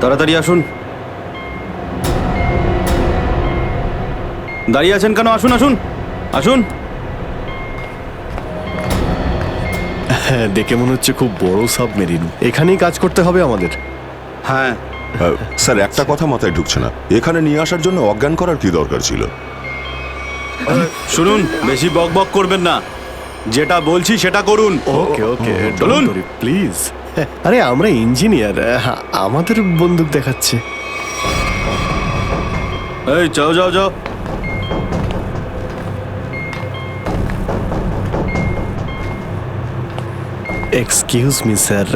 তাড়াতাড়ি আসুন। দাঁড়িয়ে আছেন কেন? আসুন আসুন আসুন। হ্যাঁ, দেখে মনে হচ্ছে খুব বড় সাবমেরিন। এখানেই কাজ করতে হবে আমাদের। হ্যাঁ স্যার, একটা কথা মাথায় ঢুকছে না, এখানে নিয়ে আসার জন্য অজ্ঞান করার কি দরকার ছিল? শুনুন, বেশি বক বক করবেন না, যেটা বলছি সেটা করুন। ওকে ওকে, চলুন প্লিজ। আরে আমরা ইঞ্জিনিয়ার, আমাদের বন্দুক দেখাচ্ছে। এই যাও যাও যাও। এক্সকিউজ মি স্যার,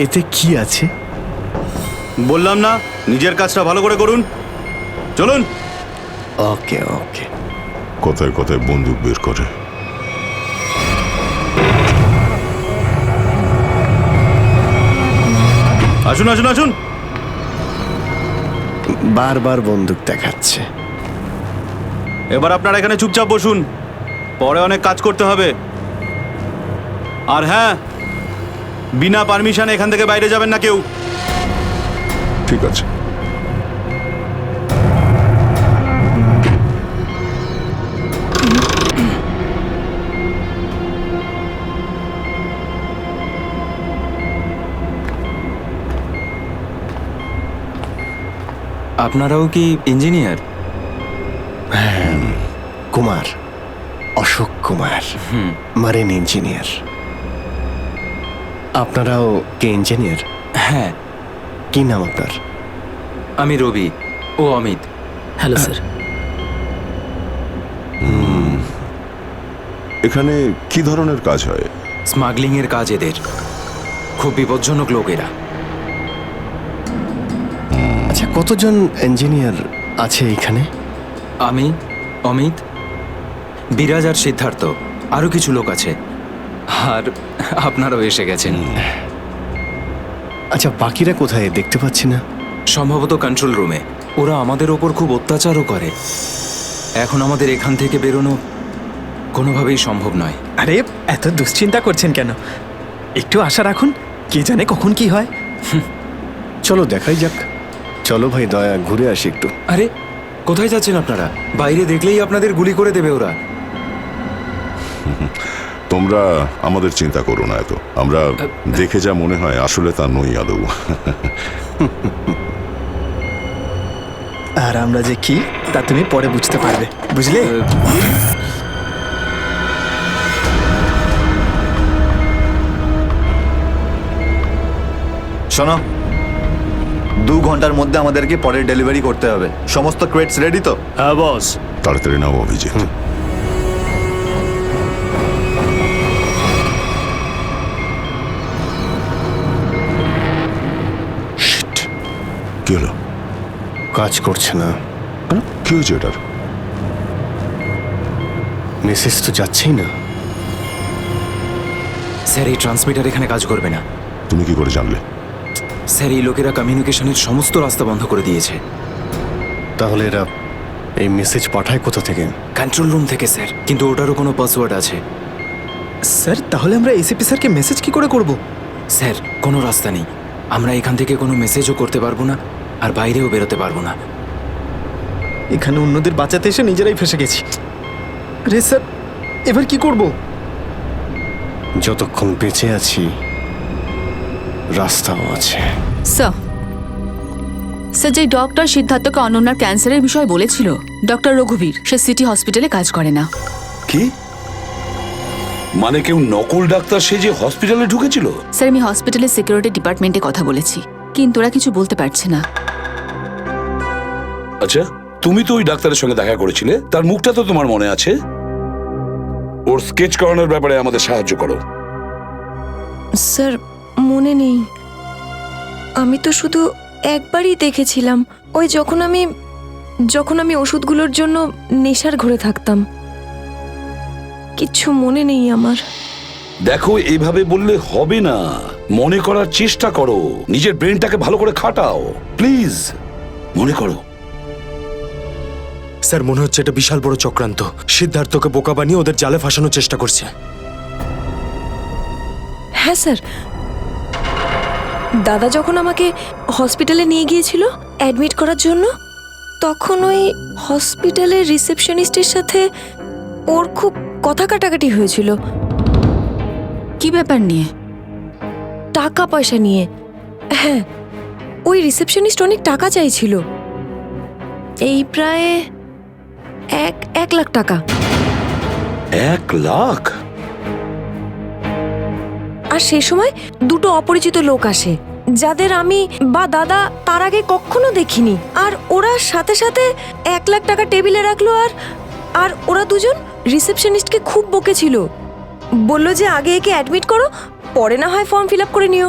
এতে কি আছে? বললাম না, নিজের কাজটা ভালো করে করুন। চলুন। ওকে ওকে। কথায় কথায় বন্দুক বের করে। আসুন আসুন আসুন। বারবার বন্দুক দেখাচ্ছে। এবার আপনারা এখানে চুপচাপ বসুন, পরে অনেক কাজ করতে হবে। আর হ্যাঁ, বিনা পারমিশনে এখান থেকে বাইরে যাবেন না কেউ। ঠিক আছে। আপনারাও কি engineer? Kumar, Ashok Kumar, marine engineer. আপনারাও কে ইঞ্জিনিয়ার? হ্যাঁ, কি নাম আপনার? আমি রবি, ও অমিত। Hello sir. এখানে কি ধরনের কাজ হয়? স্মাগলিং এর কাজ এদের। খুব বিপজ্জনক লোক এরা। আচ্ছা, কতজন ইঞ্জিনিয়ার আছে এখানে? আমি, অমিত, বিরাজ আর সিদ্ধার্থ, আরো কিছু লোক আছে। আর আপনারাও এসে গেছেন। আচ্ছা, বাকিরা কোথায় দেখতে পাচ্ছি না? সম্ভবত কন্ট্রোল রুমে। ওরা আমাদের ওপর খুব অত্যাচারও করে। এখন আমাদের এখান থেকে বেরোনো কোনোভাবেই সম্ভব নয়। আরে এত দুশ্চিন্তা করছেন কেন? একটু আশা রাখুন, কে জানে কখন কি হয়। চলো দেখাই যাক। চলো ভাই, দয়া ঘুরে আসি একটু। আরে কোথায় যাচ্ছেন আপনারা? বাইরে দেখলেই আপনাদের গুলি করে দেবে ওরা। তোমরা আমাদের চিন্তা করো না এত, আমরা দেখে যা মনে হয় আসলে তা নই আদৌ। আর আমরা যে কি তা তুমি পরে বুঝতে পারবে, বুঝলে? শোনো, 2 ঘন্টার মধ্যে আমাদেরকে পরের ডেলিভারি করতে হবে। সমস্ত ক্রেটস রেডি তো? হ্যাঁ বস। তাড়াতাড়ি নাও অভিজিৎ। কি হলো? কাজ করছে না। কেন? কি হয়েছে এটার? মেসেজ তো যাচ্ছেই না। স্যার, এই ট্রান্সমিটার এখানে কাজ করবে না। তুমি কি করে জানলে? স্যার, এই লোকেরা কমিউনিকেশনের সমস্ত রাস্তা বন্ধ করে দিয়েছে। তাহলে এরা এই মেসেজ পাঠায় কোথা থেকে? কন্ট্রোল রুম থেকে স্যার, কিন্তু ওটারও কোনো পাসওয়ার্ড আছে। স্যার, তাহলে আমরা এসিপি স্যারকে মেসেজ কি করে করব? স্যার, কোনো রাস্তা নেই। আমরা এখান থেকে কোনো মেসেজও করতে পারবো না, আর বাইরেও বেরোতে পারবো না। এখানে অন্যদের বাঁচাতে এসে নিজেরাই ফেসে গেছি। আরে স্যার, এবার কি করব? যতক্ষণ বেঁচে আছি রাস্তাও আছে। স্যার, যে ডক্টর সিদ্ধার্থকে অনন্যার ক্যান্সারের বিষয় বলেছিল, ডক্টর রঘুবীর, সে সিটি হসপিটালে কাজ করে না। কি মানে? কেউ নকল ডাক্তার সেজে হসপিটালে ঢুকেছিল? স্যার, আমি হসপিটালের সিকিউরিটি ডিপার্টমেন্টে কথা বলেছি, কিন্তু ওরা কিছু বলতে পারছে না। আচ্ছা, তুমি তো ওই ডাক্তারের সঙ্গে দেখা করেছিলে, তার মুখটা তো তোমার মনে আছে। ওর স্কেচ করানোর ব্যাপারে আমাদের সাহায্য করো। স্যার, মনে নেই। আমি তো শুধু একবারই দেখেছিলাম, ওই যখন আমি ওষুধগুলোর জন্য নেশার ঘরে থাকতাম। কিচ্ছু মনে নেই আমার। দেখো, এইভাবে বললে হবে না। মনে করার চেষ্টা করো, নিজের ব্রেনটাকে ভালো করে খাটাও প্লিজ। মনে করো। স্যার, মনে হচ্ছে এটা বিশাল বড় চক্রান্ত। সিদ্ধার্থকে বোকা বানিয়ে ওদের জালে ফাঁসানোর চেষ্টা করছে। হ্যাঁ স্যার, দাদা যখন আমাকে হসপিটালে নিয়ে গিয়েছিল অ্যাডমিট করার জন্য, তখন ওই হসপিটালের রিসেপশনিস্টের সাথে ওর খুব কথা কাটাকাটি হয়েছিল কি ব্যাপার নিয়ে? টাকা পয়সা নিয়ে। হ্যাঁ, ওই রিসেপশনিস্ট অনেক টাকা চাইছিল, এই প্রায় 1 লাখ টাকা। 1 লাখ? আর সে সময় দুটো অপরিচিত লোক আসে, যাদের আমি বা দাদা তার আগে কখনো দেখিনি। আর ওরা সাথে সাথে 1 লাখ টাকা টেবিলে রাখলো। আর ওরা দুজন রিসেপশনিস্টকে খুব বকেছিল, বলল যে আগে একে অ্যাডমিট করো, পরে না হয় ফর্ম ফিল আপ করে নিও।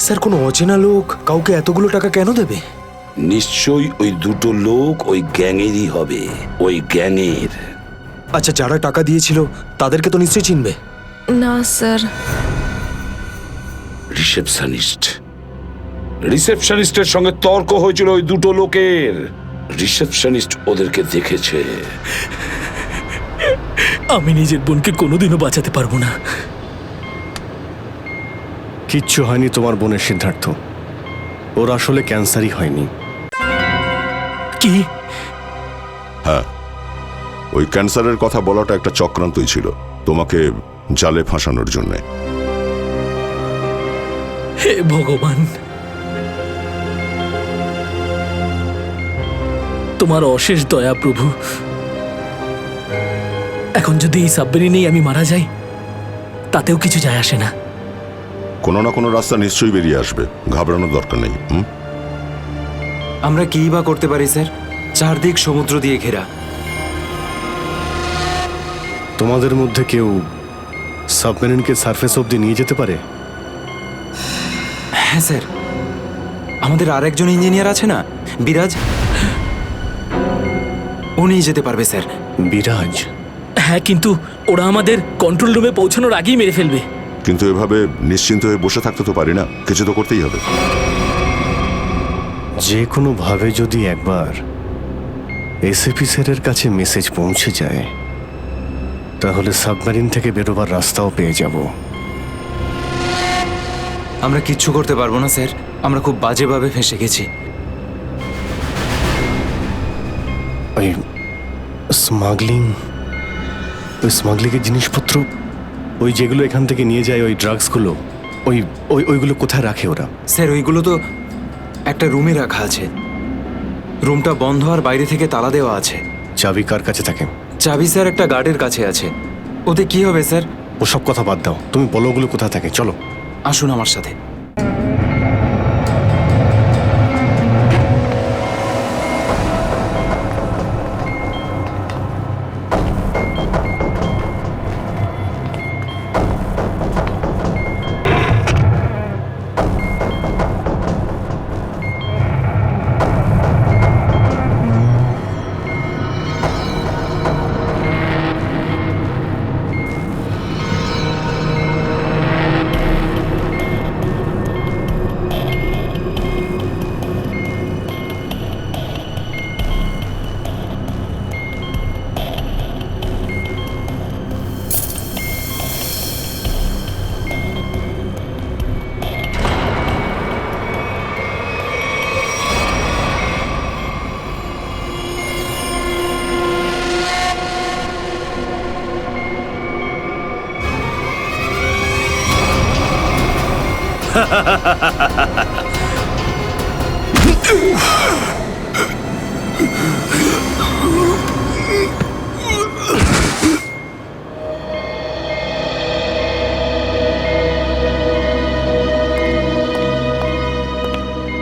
স্যার, কোনো অচেনা লোক কাউকে এতগুলো টাকা কেন দেবে? নিশ্চয়ই ওই দুটো লোক ওই গ্যাংয়েরই হবে, ওই গ্যাংয়ের। আচ্ছা, যারা টাকা দিয়েছিল তাদেরকে তো নিশ্চয়ই চিনবে। না স্যার। রিসেপশনিস্টের সঙ্গে তর্ক হয়েছিল ওই দুটো লোকের। রিসেপশনিস্ট ওদেরকে দেখেছে। আমি নিজের বোনকে কোনোদিনও বাঁচাতে পারবো না। কিচ্ছু হয়নি তোমার বোনের সিদ্ধার্থ, ওর আসলে ক্যান্সারই হয়নি। কি? হ্যাঁ, ওই ক্যান্সারের কথা বলাটা একটা চক্রান্তই ছিল, তোমাকে জালে ফাঁসানোর জন্যে। হে ভগবান, তোমার অশেষ দয়া প্রভু। এখন যদি এই সাবমেরিনেই আমি মারা যাই, তাতেও কিছু যায় আসে না। কোনো না কোনো রাস্তা নিশ্চয়ই বেরিয়ে আসবে, ঘাবড়ানোর দরকার নেই। আমরা কিই বা করতে পারি স্যার? চারদিক সমুদ্র দিয়ে ঘেরা। তোমাদের মধ্যে কেউ সাবমেরিনকে সারফেস অবধি নিয়ে যেতে পারে? হ্যাঁ স্যার, আমাদের আরেকজন ইঞ্জিনিয়ার আছে না, বিরাজ, উনি যেতে পারবে স্যার। বিরাজ? হ্যাঁ, কিন্তু ওরা আমাদের কন্ট্রোল রুমে পৌঁছানোর আগেই মেরে ফেলবে। কিন্তু এভাবে নিশ্চিন্ত হয়ে বসে থাকতে তো পারি না, কিছু তো করতেই হবে। যে কোনোভাবে যদি একবার এসএপি স্যারের কাছে মেসেজ পৌঁছে যায়, তাহলে সাবমেরিন থেকে বেরোবার রাস্তাও পেয়ে যাব। আমরা কিচ্ছু করতে পারবো না স্যার, আমরা খুব বাজেভাবে ফেঁসে গেছি। ওই স্মাগলিংয়ের জিনিসপত্র, ওই যেগুলো এখান থেকে নিয়ে যায়, ওই ড্রাগসগুলো, ওইগুলো কোথায় রাখে ওরা? স্যার, ওইগুলো তো একটা রুমে রাখা আছে। রুমটা বন্ধ আর বাইরে থেকে তালা দেওয়া আছে। চাবি কার কাছে থাকে? চাবি স্যার একটা গার্ডের কাছে আছে। ওতে কি হবে স্যার? ওসব কথা বাদ দাও, তুমি বলো ওগুলো কোথায় থাকে। চলো আসুন আমার সাথে।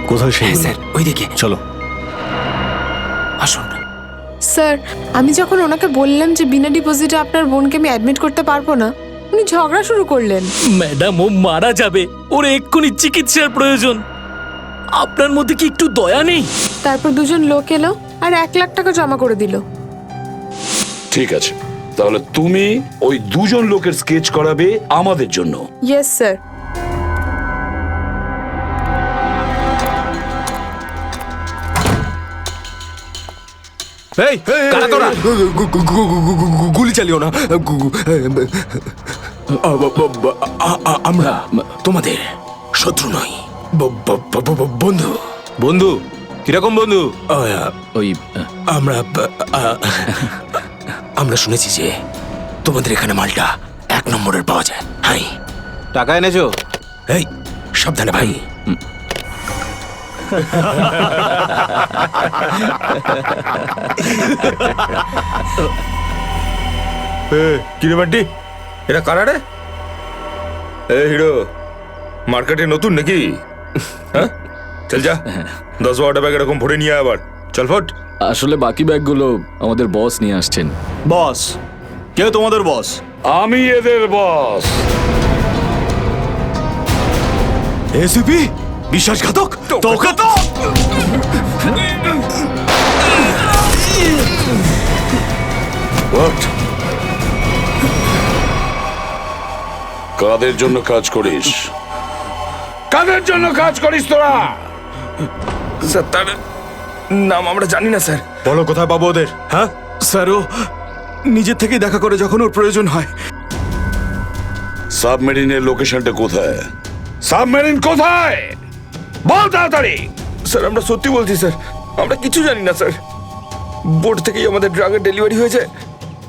কোথায় সেই? হ্যাঁ স্যার, ওইদিকে চলো আসুন। স্যার, আমি যখন ওনাকে বললাম যে বিনা ডিপোজিটে আপনার বোনকে আমি অ্যাডমিট করতে পারবো না, উনি ঝগড়া শুরু করলেন। ম্যাডাম, ও মারা যাবে, ওর এক্ষুনি চিকিৎসার প্রয়োজন। আপনার মধ্যে কি একটু দয়া নেই? তারপর দুজন লোক এলো আর 1 লাখ টাকা জমা করে দিল। ঠিক আছে, তাহলে তুমি ওই দুজন লোকের স্কেচ করাবে আমাদের জন্য। Yes sir. এই, কারা তোরা? গুলি চালিও না। আমরা তোমাদের শত্রু নই, বন্ধু। বন্ধু কিরকম বন্ধু? ওই আমরা শুনেছি যে তোমাদের এখানে মালটা 1 নম্বরের পাওয়া যায়। হাই, টাকা এনেছো? এই সাবধানে ভাই। কিরে বান্টি, এরা কারা রে? এ হিরো, মার্কেটে নতুন নাকি? হ্যাঁ, চল যা 10-12টা ব্যাগ এরকম ভরে নিয়ে আবার চল ফট। আসলে বাকি ব্যাগগুলো আমাদের বস নিয়ে আসছেন। বস? কে তোমাদের বস? আমি এদের বস। এসিপি বিশ্বাসঘাতক, তোকে তো What? কাদের জন্য কাজ করিস? কাদের জন্য কাজ করিস তোরা? স্যার, তার নাম আমরা জানি না স্যার। বলো কোথায় পাবো ওদের? হ্যাঁ স্যার, ও নিজের থেকেই দেখা করে যখন ওর প্রয়োজন হয়। সাবমেরিনের লোকেশনটা কোথায়? সাবমেরিন কোথায়? বল তাড়াতাড়ি। স্যার, আমরা সত্যি বলছি স্যার, আমরা কিছু জানি না স্যার। বোর্ড থেকেই আমাদের ড্রাগের ডেলিভারি হয়েছে।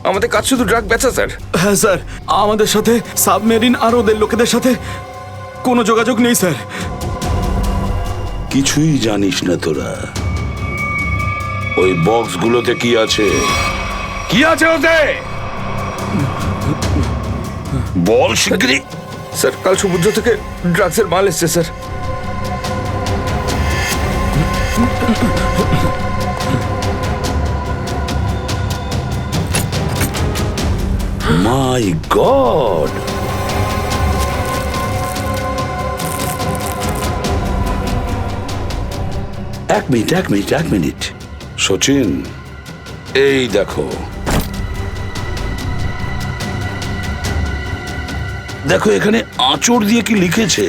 আমাদের কাজ শুধু ড্রাগ বেচা স্যার। হ্যাঁ স্যার, আমাদের সাথে সাবমেরিন আর ওদের লোকেদের সাথে কোনো যোগাযোগ নেই স্যার। কিছুই জানিস না তোরা? ওই বক্সগুলোতে কি আছে? কি আছে ওতে? বল শিগগিরই। স্যার, কাল সমুদ্র থেকে ড্রাগসের মাল এসছে স্যার। মাই গড! এক মিনিট সচিন, এই দেখো দেখো এখানে আঁচড় দিয়ে কি লিখেছে?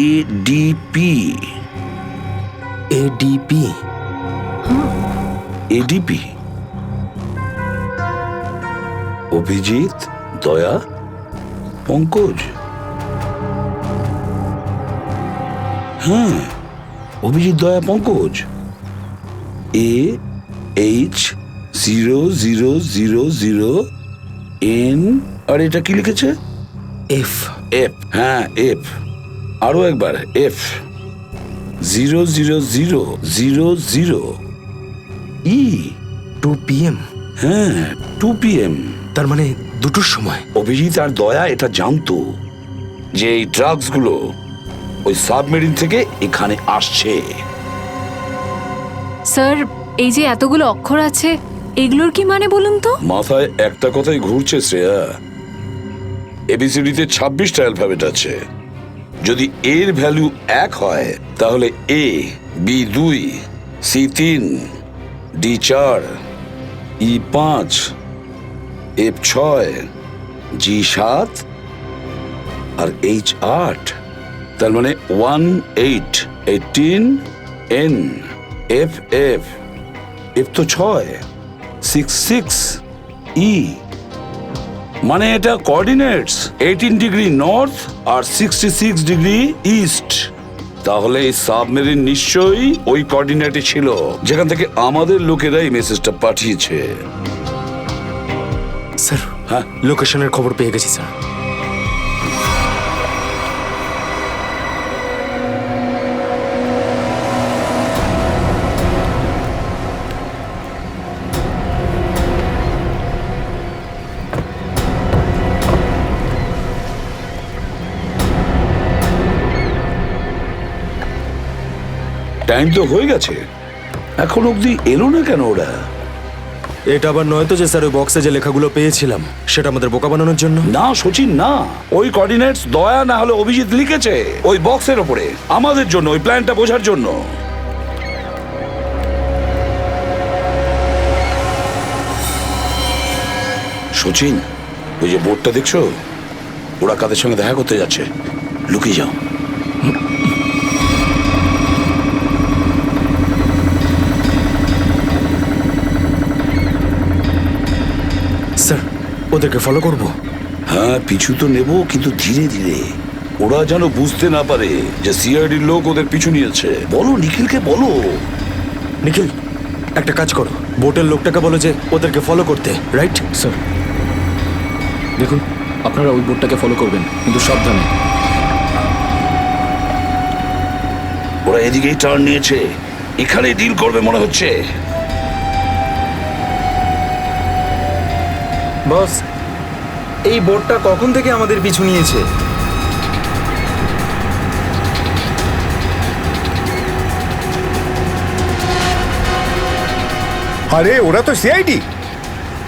এডিপি। এডিপি? এডিপি অভিজিৎ, দয়া, পঙ্কজ। হ্যাঁ, অভিজিৎ, দয়া, পঙ্কজ। AH0000N। আর এটা কি লিখেছে? এফ। এফ, হ্যাঁ এফ। আরো একবার এফ। 00000E। 2 PM? হ্যাঁ, 2 PM। তার মানে 2টোর সময়। অভিজিৎ আর দয়া এটা জানতো যে এই ড্রাগস গুলো ওই সাবমেরিন থেকে এখানে আসছে। স্যার, এই যে এতগুলো অক্ষর আছে, এগুলোর কি মানে বলুন তো? মাথায় একটা কথাই ঘুরছে শ্রেয়া। এবিসিডিতে 26টা অ্যালফাবেট আছে। যদি এর ভ্যালু 1 হয় তাহলে A, B 2, C 3, D 4, E 5, F 6, G 7 R H 8। তার মানে 1 8 18 N F F F তো 6 6 6 E। মানে এটা কোঅর্ডিনেটস 18 ডিগ্রি নর্থ আর 66 ডিগ্রি ইস্ট। তাহলে এই সাবমেরিন নিশ্চয়ই ওই কোঅর্ডিনেটে ছিল যেখান থেকে আমাদের লোকেরা এই মেসেজটা পাঠিয়েছে। স্যার, হ্যাঁ, লোকেশনের খবর পেয়ে গেছি স্যার। টাইম তো হয়ে গেছে, এখন অবধি এলো না কেন ওরা? এটা আবার নয় তো যে স্যার ওই বক্সে যে লেখাগুলো পেয়েছিলাম সেটা আমাদের বোকা বানানোর জন্য? না সচিন, না। ওই কোঅর্ডিনেটস দয়া না হলে অভিজিৎ লিখেছে ওই বক্সের ওপরে আমাদের জন্য, ওই প্ল্যানটা বোঝার জন্য। সচিন, ওই যে বোর্ডটা দেখছো, ওরা কাদের সঙ্গে দেখা করতে যাচ্ছে। লুকিয়ে যাও। স্যার, ওদেরকে ফলো করব? হ্যাঁ, পিছু তো নেব, কিন্তু ধীরে ধীরে। ওরা যেন বুঝতে না পারে যে সিআইডির লোক ওদের পিছু নিয়েছে। বলো নিখিলকে বলো। নিখিল, একটা কাজ করো, বোটের লোকটাকে বলো যে ওদেরকে ফলো করতে, রাইট? স্যার দেখুন, আপনারা ওই বোটটাকে ফলো করবেন, কিন্তু সাবধানে। ওরা এদিকেই টার্ন নিয়েছে, এখানে ডিল করবে মনে হচ্ছে। বস, এই বোটটা কখন থেকে আমাদের পিছু নিয়েছে? আরে ওরা তো সিআইডি,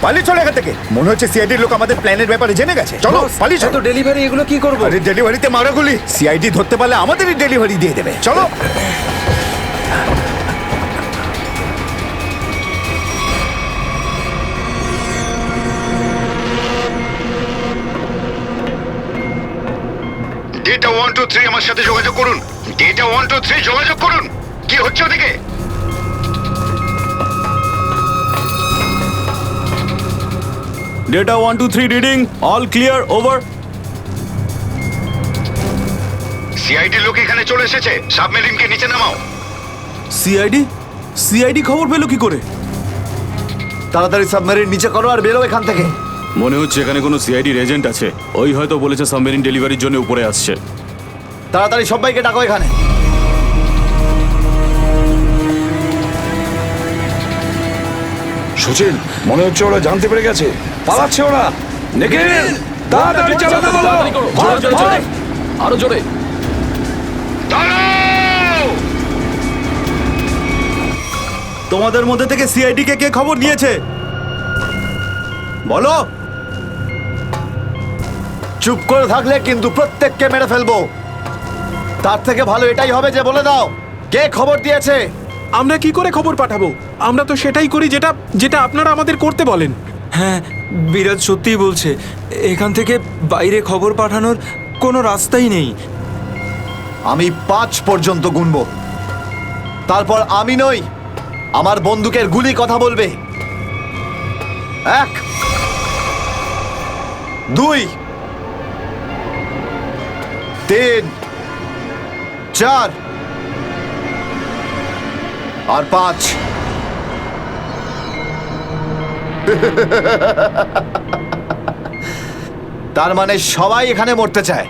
পালিয়ে চলে এখান থেকে। মনে হচ্ছে সিআইডির লোক আমাদের প্ল্যানের ব্যাপারে জেনে গেছে। চলো পালিয়ে চলো। ডেলিভারি এগুলো কি করবো? আরে ডেলিভারিতে মারাগুলি, সিআইডি ধরতে পারলে আমাদেরই ডেলিভারি দিয়ে দেবে। চলো। ডেটা 123 আমার সাথে যোগাযোগ করুন। ডেটা 123 যোগাযোগ করুন। কি হচ্ছে ওদিকে? Data 123 reading, all clear, over. CID লোক এখানে চলে এসেছে, সাবমেরিনকে নিচে নামাও। সিআইডি খবর পেলো কি করে? তাড়াতাড়ি সাবমেরিন নিচে করো আর বেরো এখান থেকে। মনে হচ্ছে এখানে কোনো সিআইডির এজেন্ট আছে। ওই হয়তো বলেছে সাবমেরিন ডেলিভারির জন্য উপরে আসছে। তাড়াতাড়ি সবাইকে ডাকো এখানে। সুচিন, মনে হচ্ছে ওরা জানতে পেরে গেছে, পালাচ্ছে ওরা। নিখিল, তাড়াতাড়ি চালাতে বলো। আরো জোরে। তোমাদের মধ্যে থেকে সিআইডি কে কে খবর দিয়েছে বলো। চুপ করে থাকলে কিন্তু প্রত্যেককে মেরে ফেলবো। তার থেকে ভালো এটাই হবে যে বলে দাও কে খবর দিয়েছে। আমরা কি করে খবর পাঠাবো? আমরা তো সেটাই করি যেটা যেটা আপনারা আমাদের করতে বলেন। হ্যাঁ, বিরাজ সত্যিই বলছে, এখান থেকে বাইরে খবর পাঠানোর কোনো রাস্তাই নেই। আমি 5 পর্যন্ত গুনবো, তারপর আমি নই, আমার বন্দুকের গুলি কথা বলবে। 1 2 3 4 আর 5। তার মানে সবাই এখানে মরতে চায়।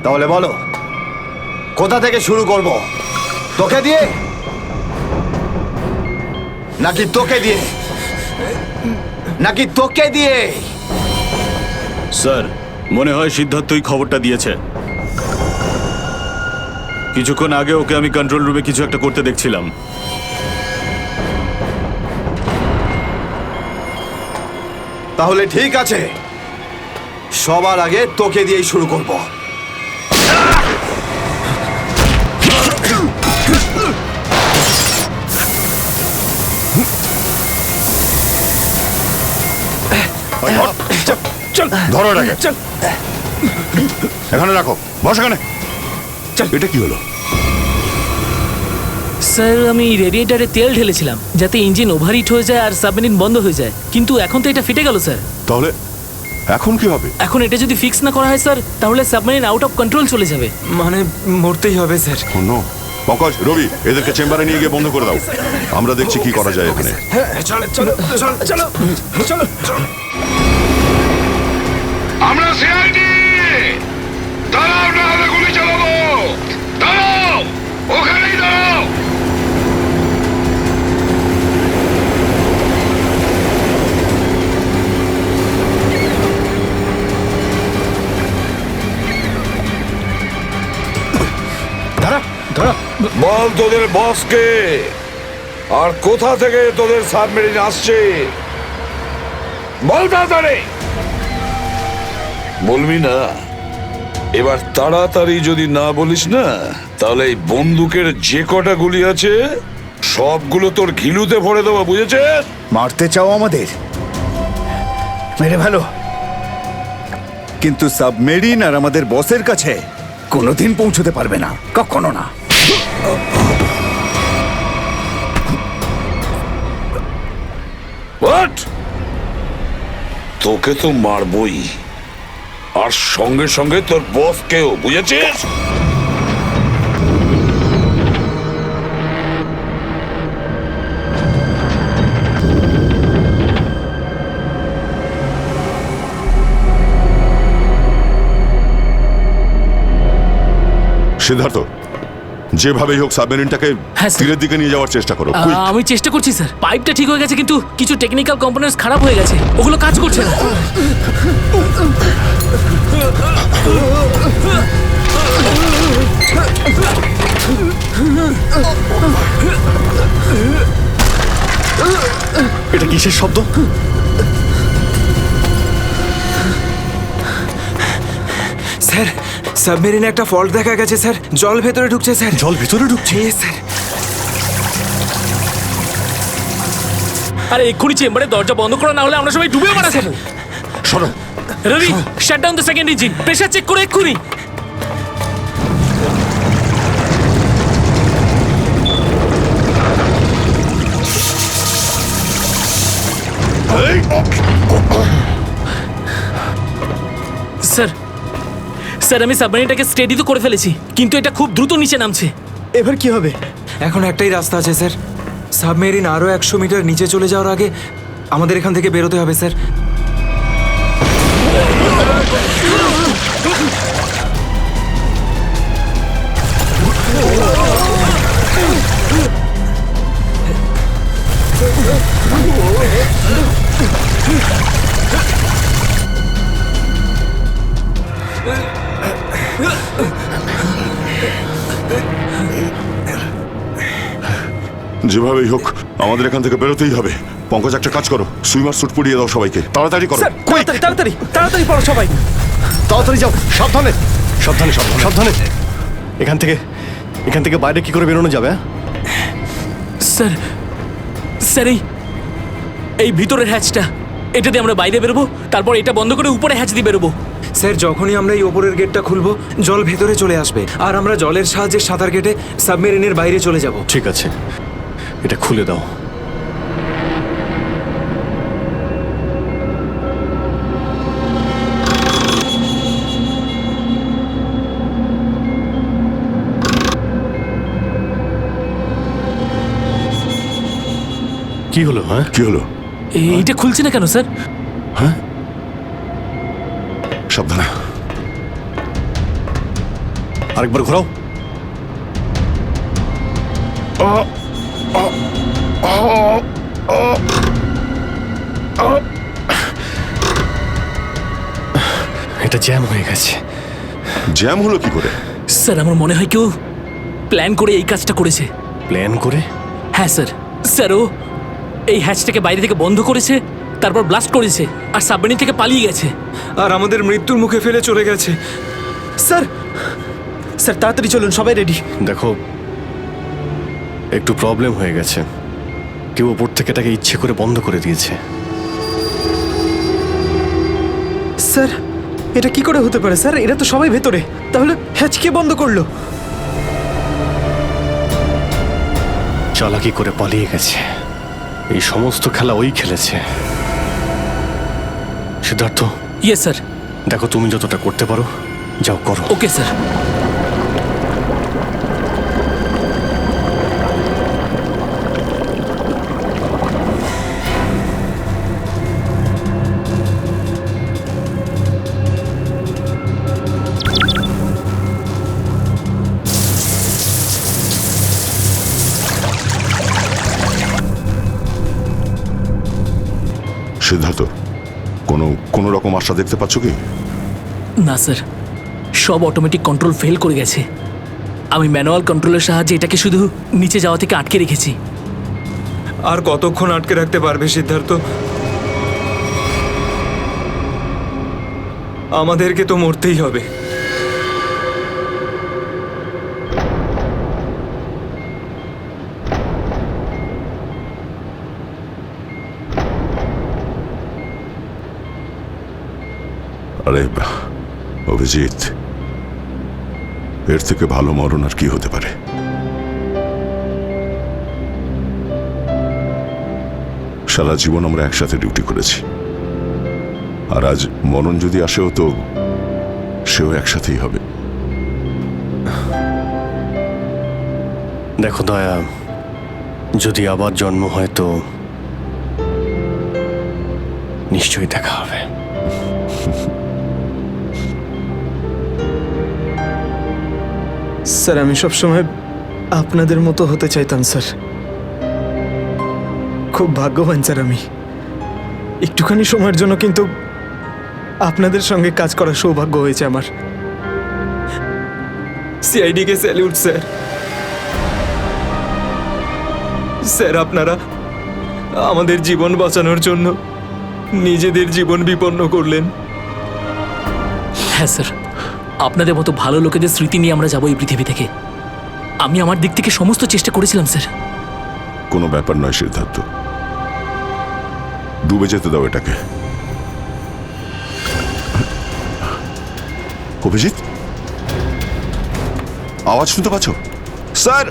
তাহলে বলো কোথা থেকে শুরু করব? তোকে দিয়ে নাকি তোকে দিয়ে? নাকি তোকে দিয়ে? স্যার, মনে হয় সিদ্ধার্থই খবরটা দিয়েছে। কিছুক্ষণ আগে ওকে আমি কন্ট্রোল রুমে কিছু একটা করতে দেখছিলাম। তাহলে ঠিক আছে, সবার আগে তোকে দিয়েই শুরু করব। ধরো এটাকে, এখানে রাখো, বস এখানে। এটা কি হলো? স্যার, আমি রেডিয়েটারে তেল ঢেলেছিলাম যাতে ইঞ্জিন ওভারহিট হয়ে যায় আর সাবমেরিন বন্ধ হয়ে যায়, কিন্তু এখন তো এটা ফেটে গেল স্যার। তাহলে এখন কি হবে? এখন এটা যদি ফিক্স না করা হয় স্যার, তাহলে সাবমেরিন আউট অফ কন্ট্রোল চলে যাবে। মানে মরতেই হবে স্যার। নো, পঙ্কজ, রবি, এদেরকে চেম্বারে নিয়ে গিয়ে বন্ধ করে দাও। আমরা দেখছি কি করা যায় এখানে। আমরা সিআইডি, দাঁড়াও না হলে গুলি চালাবো। দাঁড়াও, ওখানেই দাঁড়াও। বল তোদের বসকে, আর কোথা থেকে তোদের সাবমেরিন আসছে বল তাড়াতাড়ি। বলবি না? এবার তাড়াতাড়ি যদি না বলিস না, তাহলে এই বন্দুকের যে কটা গুলি আছে সবগুলো তোর ঘিলুতে ভরে দেবো, বুঝেছিস? মারতে চাও আমাদের? মেরে ভালো, কিন্তু সাবমেরিন আর আমাদের বসের কাছে কোনোদিন পৌঁছতে পারবে না, কখনো না। হোয়াট? তোকে তো মারবই, আর সঙ্গে সঙ্গে তোর বসকেও, বুঝেছিস? সিদ্ধার্থ, যেভাবেই হোক সাবমেরিনটাকে তীরের দিকে নিয়ে যাওয়ার চেষ্টা করো। quick! আমি চেষ্টা করছি স্যার। পাইপটা ঠিক হয়ে গেছে কিন্তু কিছু টেকনিক্যাল কম্পোনেন্টস খারাপ হয়ে গেছে, ওগুলো কাজ করছে না। এটা কিসের শব্দ? স্যার, সাবমেরিনে একটা ফল্ট দেখা গেছে স্যার। জল ভেতরে ঢুকছে স্যার। জল ভেতরে ঢুকছে? স্যার। আরে এক্ষুনি চেম্বারে দরজা বন্ধ করা না হলে আমরা সবাই ডুবে মারা স্যার। সরো Ravi, shut down the second engine, pressure check করে এক্ষুনি। স্যার, স্যার আমি সাবমেরিনটাকে স্টেডি তো করে ফেলেছি, কিন্তু এটা খুব দ্রুত নিচে নামছে। এবার কি হবে? এখন একটাই রাস্তা আছে স্যার। সাবমেরিন আরো 100 মিটার নিচে চলে যাওয়ার আগে আমাদের এখান থেকে বেরোতে হবে স্যার। যেভাবেই হোক আমাদের এখান থেকে বেরোতেই হবে। পঙ্কজ, একটা কাজ করো, সুইমার স্যুট পরিয়ে দাও সবাইকে। তাড়াতাড়ি করো। তাড়াতাড়ি তাড়াতাড়ি তাড়াতাড়ি পড়ো সবাই। তাড়াতাড়ি যাও, সাবধানে সাবধানে সাবধানে সাবধানে। এখান থেকে বাইরে কি করে বেরোনো যাবে? স্যার, স্যার এই ভিতরের হ্যাচটা, এটা দিয়ে আমরা বাইরে বেরোবো, তারপর এটা বন্ধ করে উপরে হ্যাচ দিয়ে বেরোবো। স্যার, যখনই আমরা এই ওপরের গেটটা খুলবো জল ভেতরে চলে আসবে আর আমরা জলের সাহায্যে সাঁতার কেটে সাবমেরিনের বাইরে চলে যাব। ঠিক আছে, এটা খুলে দাও। কি হলো? হ্যাঁ, কি হলো? এইটা খুলছে না কেন স্যার? হ্যাঁ, সাবধানে। আরেকবার ঘোরাও। এটা জ্যাম হয়ে গেছে। জ্যাম হলো কি করে? স্যার আমার মনে হয় কেউ প্ল্যান করে এই কাজটা করেছে। প্ল্যান করে? হ্যাঁ স্যার। স্যার ও এই হ্যাচটাকে বাইরে থেকে বন্ধ করেছে, তারপর ব্লাস্ট করেছে আর সাবমেরিন থেকে পালিয়ে গেছে আর আমাদের মৃত্যুর মুখে ফেলে চলে গেছে। স্যার, স্যার তাড়াতাড়ি চলুন, সবাই রেডি। দেখো, একটু প্রবলেম হয়ে গেছে। কেউ ওপর থেকে এটাকে ইচ্ছে করে বন্ধ করে দিয়েছে। স্যার, এটা কি করে হতে পারে স্যার? এরা তো সবাই ভেতরে, তাহলে হ্যাচ কে বন্ধ করলো? চালাকি করে পালিয়ে গেছে। এই সমস্ত খেলা ওই খেলেছে। সিদ্ধার্থ। Yes sir. দেখো, তুমি যতটা করতে পারো যাও করো। Okay sir. সিদ্ধার্থ, কোনো রকম আশা দেখতে পাচ্ছ কি? না স্যার, সব অটোমেটিক কন্ট্রোল ফেল করে গেছে। আমি ম্যানুয়াল কন্ট্রোলের সাহায্যে এটাকে শুধু নিচে যাওয়া থেকে আটকে রেখেছি। আর কতক্ষণ আটকে রাখতে পারবে সিদ্ধার্থ? আমাদেরকে তো মরতেই হবে। আরে অভিজিৎ, এর থেকে ভালো মরণ আর কি হতে পারে? সারা জীবন আমরা একসাথে ডিউটি করেছি, আর আজ মরণ যদি আসেও তো সেও একসাথেই হবে। দেখো দয়া, যদি আবার জন্ম হয় তো নিশ্চয়ই দেখা হবে। স্যার আমি সবসময় আপনাদের মতো হতে চাইতাম স্যার। খুব ভাগ্যবান স্যার আমি। একটুখানি সময়ের জন্য কিন্তু আপনাদের সঙ্গে কাজ করার সৌভাগ্য হয়েছে আমার। সিআইডিকে স্যালিউট স্যার। স্যার আপনারা আমাদের জীবন বাঁচানোর জন্য নিজেদের জীবন বিপন্ন করলেন। হ্যাঁ স্যার, আপনাদের মতো ভালো লোকেদের স্মৃতি নিয়ে আমরা যাবো এই পৃথিবী থেকে। আমি আমার দিক থেকে সমস্ত চেষ্টা করেছিলাম স্যার। কোনো ব্যাপার নয় সিদ্ধার্থ, ডুবে যেতে দাও এটাকে। অভিজিৎ, আওয়াজ শুনতে পাচ্ছ? স্যার!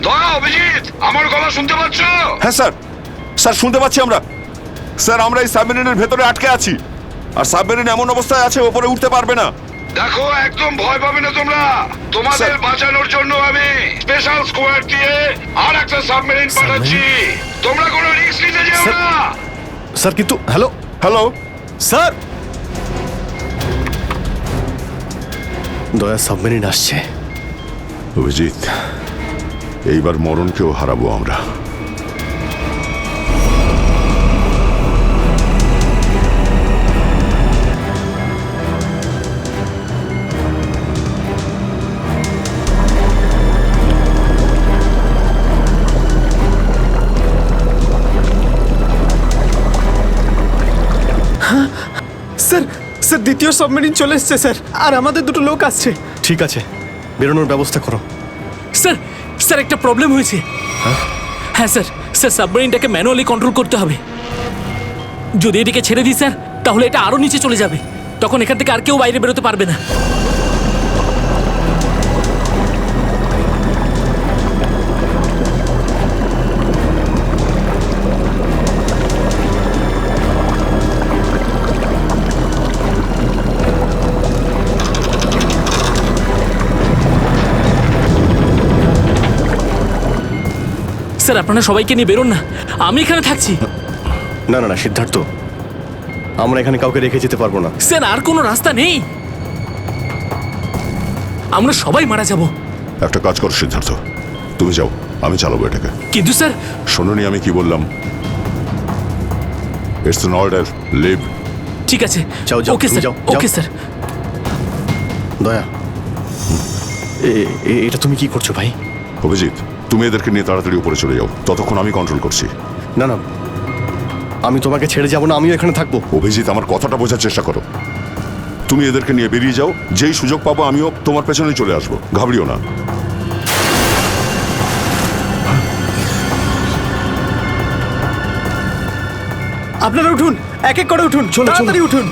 দয়া, অভিজিৎ, আমার গলা শুনতে পাচ্ছ? হ্যাঁ স্যার, স্যার শুনতে পাচ্ছি আমরা। স্যার আমরা এই সাবমেরিনের ভেতরে আটকে আছি, আর সাবমেরিন এমন অবস্থায় আছে ওপরে উঠতে পারবে না। দেখো, একদম ভয় পাবে না তোমরা। তোমাদের বাঁচানোর জন্য আমি স্পেশাল স্কোয়াড দিয়ে আর একটা সাবমেরিন পাঠাচ্ছি। তোমরা কোনো রিস্ক নিতে যেও না। স্যার কিন্তু হ্যালো হ্যালো স্যার, দয়া সাবমেরিন আসছে। অভিজিৎ, এইবার মরণকেও হারাবো আমরা। স্যার স্যার দ্বিতীয় সাবমেরিন চলে এসছে স্যার, আর আমাদের দুটো লোক আসছে। ঠিক আছে, বেরোনোর ব্যবস্থা করো। স্যার, স্যার একটা প্রবলেম হয়েছে। হ্যাঁ স্যার, স্যার সাবমেরিনটাকে ম্যানুয়ালি কন্ট্রোল করতে হবে। যদি এদিকে ছেড়ে দিই স্যার, তাহলে এটা আরো নিচে চলে যাবে। তখন এখান থেকে আর কেউ বাইরে বেরোতে পারবে না। স্যার আপনারা সবাইকে নিয়ে বেরোন না, আমি এখানে থাকছি। না না না সিদ্ধার্থ, আমরা এখানে কাউকে রেখে যেতে পারবো না। স্যার আর কোনো রাস্তা নেই, আমরা সবাই মারা যাব। একটা কাজ করো সিদ্ধার্থ, তুমি যাও, আমি চালাবো এটাকে। কিন্তু স্যার, শোনোনি আমি কি বললাম? It's an order, leave. ঠিক আছে, যাও যাও, ওকে তুমি স্যার, যাও, ওকে যাও। স্যার। দয়া, এটা তুমি কি করছো ভাই? অভিজিৎ, তুমি এদেরকে নিয়ে তাড়াতাড়ি উপরে চলে যাও, ততক্ষণ আমি কন্ট্রোল করছি। না না, আমি তোমাকে ছেড়ে যাবো না, আমিও এখানে থাকবো। অভিজিৎ, আমার কথাটা বোঝার চেষ্টা করো। তুমি এদেরকে নিয়ে বেরিয়ে যাও, যেই সুযোগ পাবো আমিও তোমার পেছনেই চলে আসবো, ঘাবড়িও না। আপনারা উঠুন, এক এক করে উঠুন, তাড়াতাড়ি উঠুন।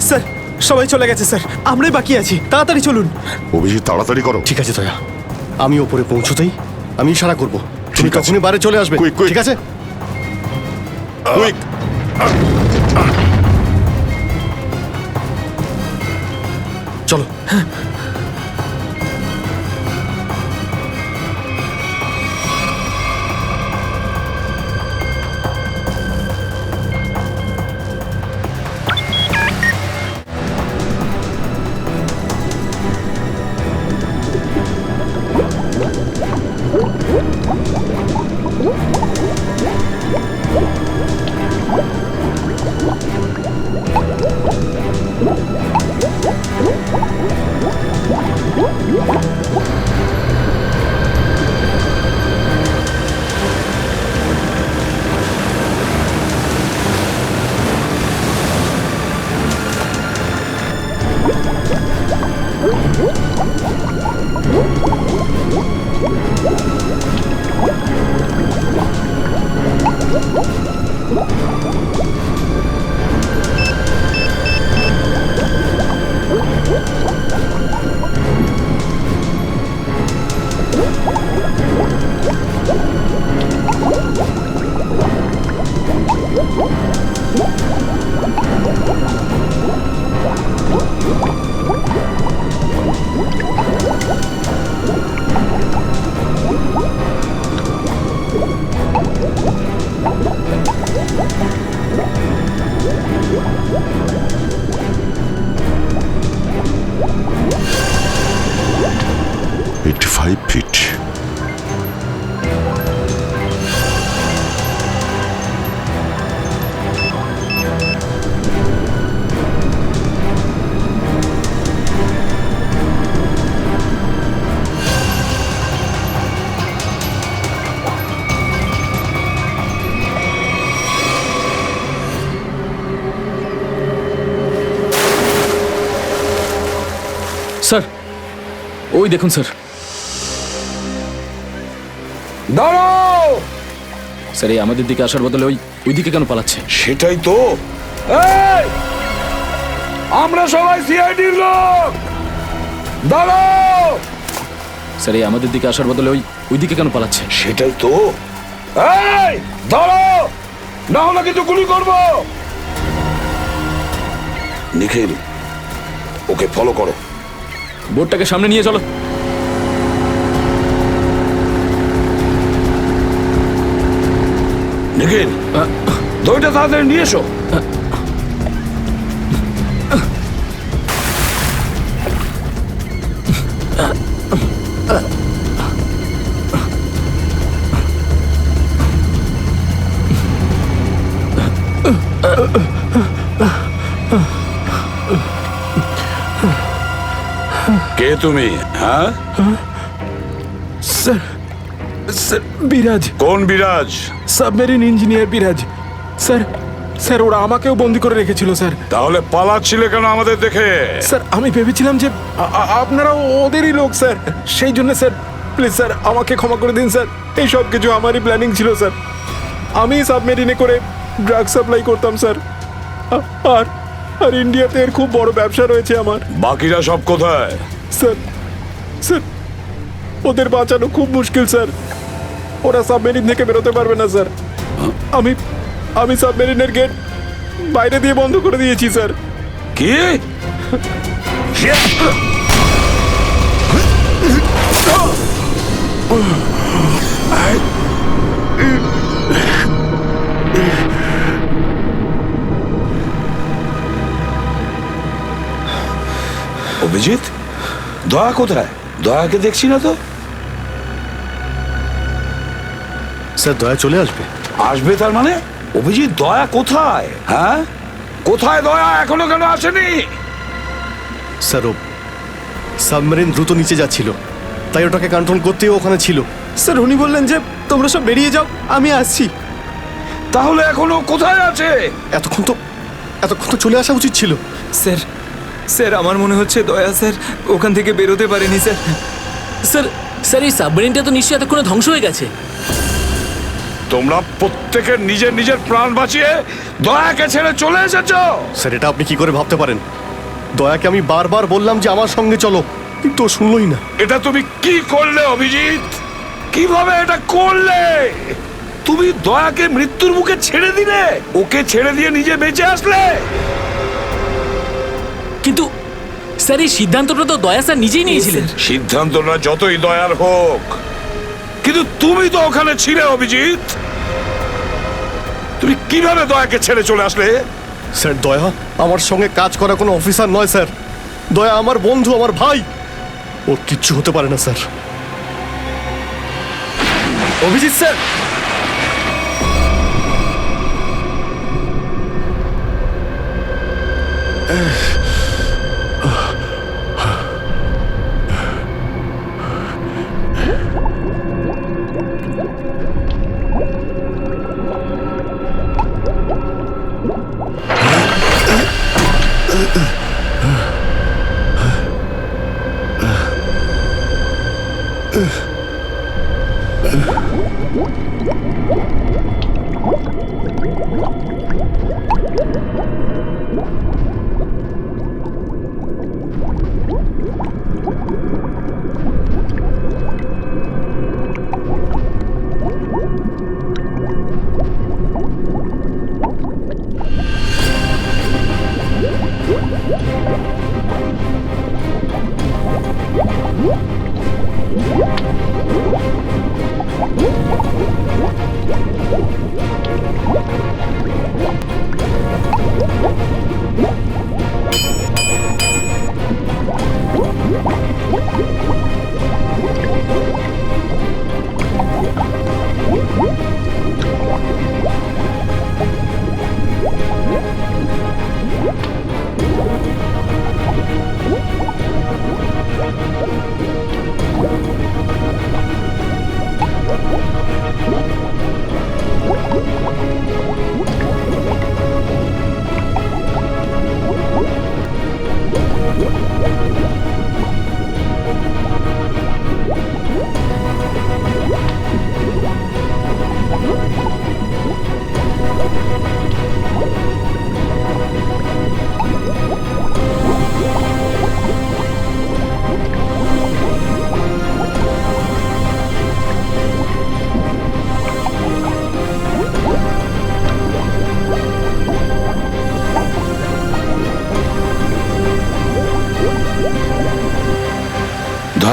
স্যার সবাই চলে গেছে স্যার, আমরাই বাকি আছি, তাড়াতাড়ি চলুন। অভিজিৎ তাড়াতাড়ি করো। ঠিক আছে দয়া, আমি ওপরে পৌঁছতেই আমি ইশারা করবো, তুমি তখনই বাইরে চলে আসবে। ঠিক আছে? কুইক! চলো। ওই দেখুন স্যার। দাঁড়াও! স্যার এই আমাদের দিকে আসার বদলে ওই দিকে কেন পালাচ্ছে? সেটাই তো। এই! আমরা সবাই সিআইডির লোক। দাঁড়াও! স্যার এই আমাদের দিকে আসার বদলে ওই দিকে কেন পালাচ্ছে? সেটাই তো। এই! দাঁড়াও! না হলে কিন্তু গুলি করব। নিখিল, ওকে ফলো করো। বোটটাকে সামনে নিয়ে চলো। নিখিল, দইটা তাড়াতাড়ি নিয়ে এসো। কে তুমি? হ্যাঁ স্যার, স্যার বিরাজ। কোন বিরাজ? সাবমেরিন ইঞ্জিনিয়ার বিরাজ। স্যার, স্যার ওরা আমাকেও বন্দি করে রেখেছিল স্যার। তাহলে পালাচ্ছিলে কেন আমাদের দেখে? স্যার আমি ভেবেছিলাম যে আপনারা ওদেরই লোক স্যার, সেই জন্য স্যার প্লিজ স্যার আমাকে ক্ষমা করে দিন স্যার। এই সব কিছু আমারই প্ল্যানিং ছিল স্যার। আমি সাবমেরিনে করে ড্রাগ সাপ্লাই করতাম স্যার। আর আর ইন্ডিয়াতে এর খুব বড় ব্যবসা রয়েছে আমার। বাকিরা সব কোথায়? স্যার, স্যার ওদের বাঁচানো খুব মুশকিল স্যার। ওরা সাবমেরিন থেকে বেরোতে পারবে না স্যার। আমি সাবমেরিনের গেট বাইরে দিয়ে বন্ধ করে দিয়েছি স্যার। কি? অভিজিৎ, দয়া কোথায়? দয়াকে দেখছি না তো। স্যার দয়া চলে আসবে। আসবে তার মানে? অভিজিৎ, দয়া কোথায়? হ্যাঁ, কোথায় দয়া? এখনো কেন আসেনি? স্যার ও সাবমেরিন দ্রুত নিচে যাচ্ছিল, তাই ওটাকে কন্ট্রোল করতেই ওখানে ছিল। স্যার উনি বললেন যে তোমরা সব বেরিয়ে যাও, আমি আসছি। তাহলে এখনো কোথায় আছে? এতক্ষণ তো চলে আসা উচিত ছিল। স্যার, স্যার আমার মনে হচ্ছে দয়া স্যার ওখান থেকে বেরোতে পারেনি স্যার। স্যার, স্যার এই সাবমেরিনটা তো নিশ্চয়ই এতক্ষণে ধ্বংস হয়ে গেছে। তোমরা প্রত্যেকের নিজের নিজের প্রাণ বাঁচিয়ে দয়াকে ছেড়ে চলে এসেছো। স্যার এটা আপনি কি করে ভাবতে পারেন? দয়াকে আমি বারবার বললাম যে আমার সঙ্গে চলো, কিন্তু ও শুনলই না। এটা তুমি কি করলে অভিজিৎ? কিভাবে এটা করলে? তুমি দয়াকে মৃত্যুর মুখে ছেড়ে দিলে, ওকে ছেড়ে দিয়ে নিজে বেঁচে আসলে। কিন্তু স্যার এই সিদ্ধান্তটা তো দয়া স্যার নিজেই নিয়েছিলেন। সিদ্ধান্তটা যতই দয়ার হোক, কিন্তু তুমি তো ওখানে ছিলে অভিজিৎ। তুমি কিভাবে দয়াকে ছেড়ে চলে আসলে? স্যার দয়া আমার সঙ্গে কাজ করা কোনো অফিসার নয় স্যার। দয়া আমার বন্ধু, আমার ভাই। ওর কিচ্ছু হতে পারে না স্যার। অভিজিৎ স্যার,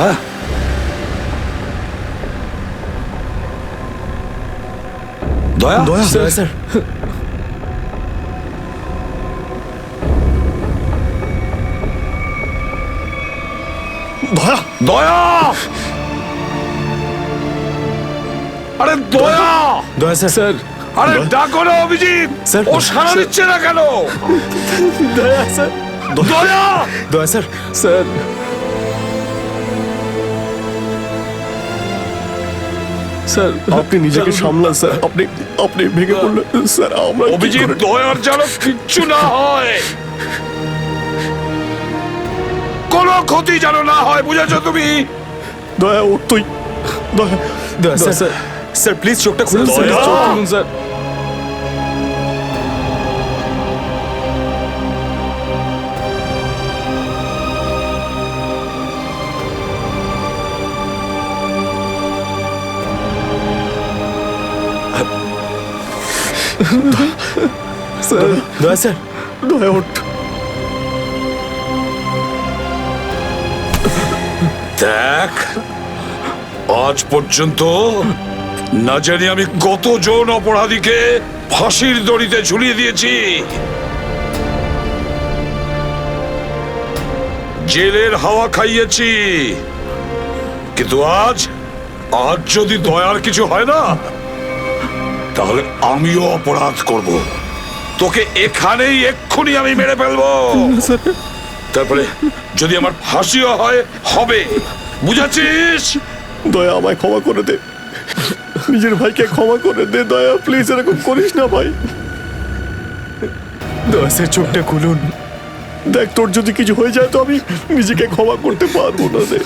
হ্যাঁ দয়া দয়া স্যার দয়া দয়া আরে দয়া দয়া স্যার আরে ডাকো না অভিজিৎ স্যার, ও সাড়া দিচ্ছে না কেন? দয়া স্যার দয়া দয়া স্যার স্যার স্যার আপনি নিজেকে সামলান স্যার। আপনি আপনি ভেঙে পড়লেন স্যার। আমরা কি অভিজিৎ করে- দয়ার যেন কিচ্ছু না হয়, কোনো ক্ষতি যেন না হয়, বুঝেছো তুমি? দয়া ওর তুই দয়া দয়া স্যার স্যার প্লিজ চোখটা খুলুন স্যার দয়া! চোখ খুলুন স্যার স্যার দয়া স্যার দয়া ওঠ। দেখ, আজ পর্যন্ত না জানি আমি কতজন অপরাধীকে ফাঁসির দড়িতে ঝুলিয়ে দিয়েছি, জেলের হাওয়া খাইয়েছি, কিন্তু আজ যদি দয়ার কিছু হয় না, তাহলে আমিও অপরাধ করব। তোকে এখানেই এক্ষুনি আমি মেরে ফেলবো। তারপরে যদি আমার ফাঁসিও হয়, হবে, বুঝেছিস? দয়া আমায় ক্ষমা করে দে, নিজের ভাইকে ক্ষমা করে দে। দয়া প্লিজ এরকম করিস না ভাই। দয়া স্যার চোখটা খুলুন। দেখ তোর যদি কিছু হয়ে যায় তো আমি নিজেকে ক্ষমা করতে পারবো না রে।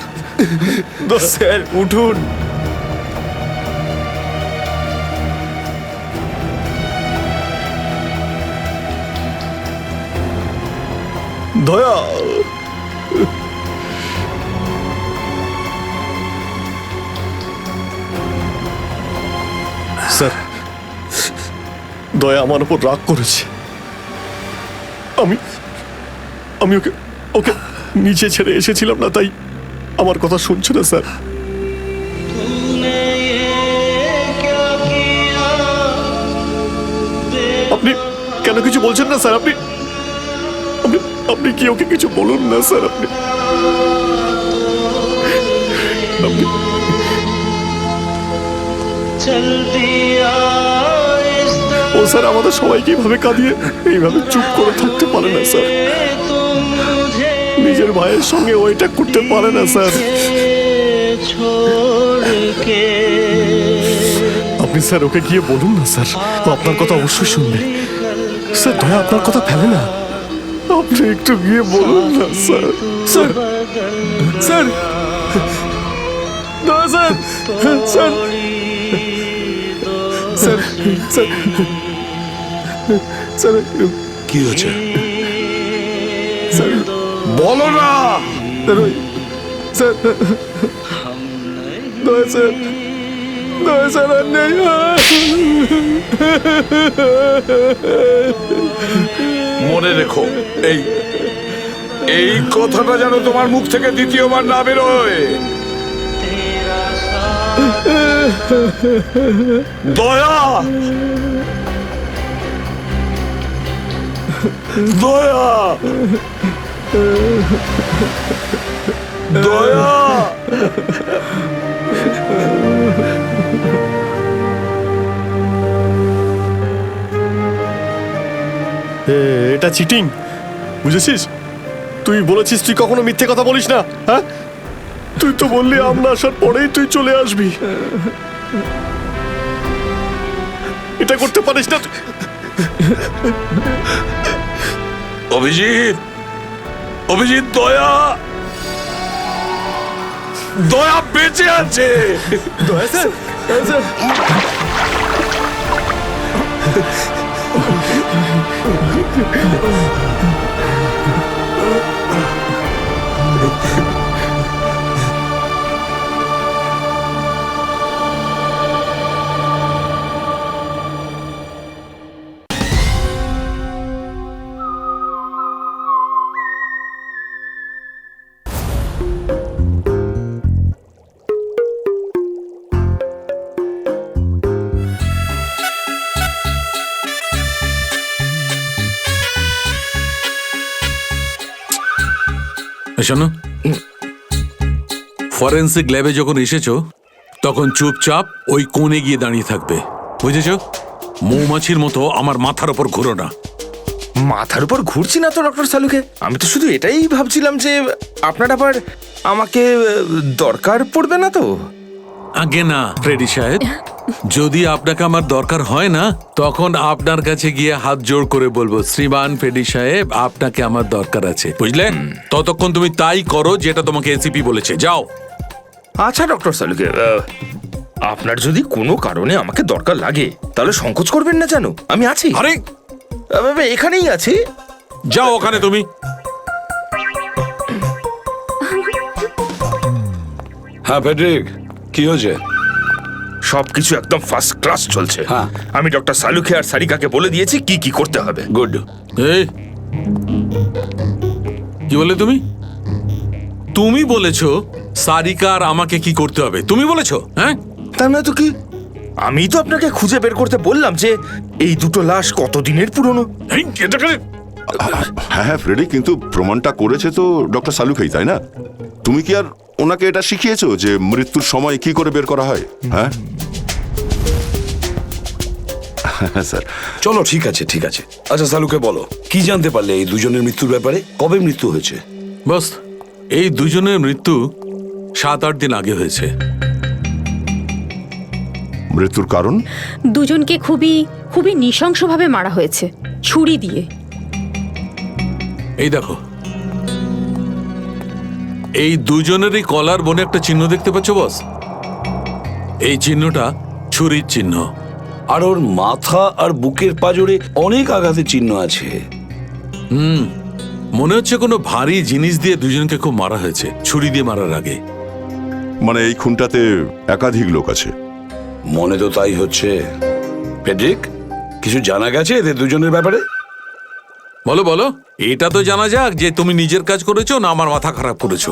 স্যার উঠুন। দয়া স্যার, দয়া আমার উপর রাগ করেছে। আমি আমি ওকে ওকে নিচে ছেড়ে এসেছিলাম না, তাই আমার কথা শুনছে না স্যার। আপনি কেন কিছু বলছেন না স্যার? আপনি আপনি আপনি কি ওকে কিছু বলুন না স্যার? আপনি আপনি ও স্যার আমাদের সবাইকে এইভাবে কাঁদিয়ে এইভাবে চুপ করে থাকতে পারে না স্যার। নিজের ভাইয়ের সঙ্গে ওইটা করতে পারে না স্যার। আপনি স্যার ওকে গিয়ে বলুন না স্যার, ও আপনার কথা অবশ্যই শুনবে। স্যার দয়া আপনার কথা ফেলে না, আপনি একটু গিয়ে বলুন না স্যার। স্যার স্যার দয়া sir sir sir sir sir কি হয়েছে স্যার বলো না। স্যার দয়া স্যার দয়া স্যার আর নেই। মনে রেখো, এই এই কথাটা যেন তোমার মুখ থেকে দ্বিতীয়বার না বেরোয়। দয়া দয়া দয়া এটা চিটিং, বুঝেছিস? তুই বলেছিস তুই কখনো মিথ্যে কথা বলিস না। হ্যাঁ, তুই তো বললি আমরা আসার পরেই তুই চলে আসবি। এটা করতে পারিস না। অভিজিৎ, অভিজিৎ, দয়া দয়া বেঁচে আছে। দয়া স্যার দয়া স্যার শোনো, ফরেন্সিক ল্যাবে যখন এসেছো তখন চুপচাপ ওই কোণে গিয়ে দাঁড়িয়ে থাকবে, বুঝেছো? মৌমাছির মতো আমার মাথার ওপর ঘুরো না। মাথার উপর ঘুরছি না তো ডক্টর সালুকে, আমি তো শুধু এটাই ভাবছিলাম যে আপনার আবার আমাকে দরকার পড়বে না তো। আগে না ফ্রেডি সাহেব, যদি আপনাকে আমার দরকার হয় না তখন আপনার কাছে গিয়ে হাত জোড় করে বলবো, শ্রীমান ফ্রেডি সাহেব আপনাকে আমার দরকার আছে, বুঝলে? ততক্ষণ তুমি তাই করো যেটা তোমাকে এসিপি বলেছে, যাও। আচ্ছা ডক্টর সালুকে, আপনার যদি কোনো কারণে আমাকে দরকার লাগে তাহলে সংকোচ করবেন না, জানো আমি আছি। আরে এখানেই আছি, যাও ওখানে তুমি। হ্যাঁ ফেডরিক, কি হয়েছে? সবকিছু একদম ফার্স্ট ক্লাস চলছে। হ্যাঁ, আমি ডক্টর সালুকে আর সারিকাকে বলে দিয়েছি কি কি করতে হবে। গুড। এই কি বলে তুমি? তুমি বলেছো সারিকা আর আমাকে কি করতে হবে? তুমি বলেছো? হ্যাঁ, তার না তো কি, আমি তো আপনাকে খুঁজে বের করতে বললাম যে এই দুটো লাশ কতদিনের পুরনো। হ্যাঁ ফ্রেডি, কিন্তু প্রমাণটা করেছে তো ডক্টর সালুকেই, তাই না? তুমি কি আর ওনাকে এটা শিখিয়েছো যে মৃত্যুর সময় কি করে বের করা হয়? হ্যাঁ স্যার। চলো ঠিক আছে ঠিক আছে। আচ্ছা সালুকে বলো, কি জানতে পারলে এই দুজনের মৃত্যুর ব্যাপারে? কবে মৃত্যু হয়েছে? বস, এই দুজনের মৃত্যু 7-8 দিন আগে হয়েছে। মৃত্যুর কারণ? দুজনকে খুবই খুবই নৃশংসভাবে মারা হয়েছে, ছুরি দিয়ে। এই দেখো, এই দুজনেরই কলার বনে একটা চিহ্ন দেখতে পাচ্ছ বস? এই চিহ্নটা ছুরির চিহ্ন। আর ওর মাথা আর বুকের পাঁজরে অনেক আঘাতের চিহ্ন আছে। মনে হচ্ছে কোনো ভারী জিনিস দিয়ে দুজনকে খুব মারা হয়েছে, ছুরি দিয়ে মারার আগে। মানে এই খুনটাতে একাধিক লোক আছে? মনে তো তাই হচ্ছে। ফেডরিক, কিছু জানা গেছে এদের দুজনের ব্যাপারে? বলো বলো, এটা তো জানা যাক যে তুমি নিজের কাজ করেছো না আমার মাথা খারাপ করেছো।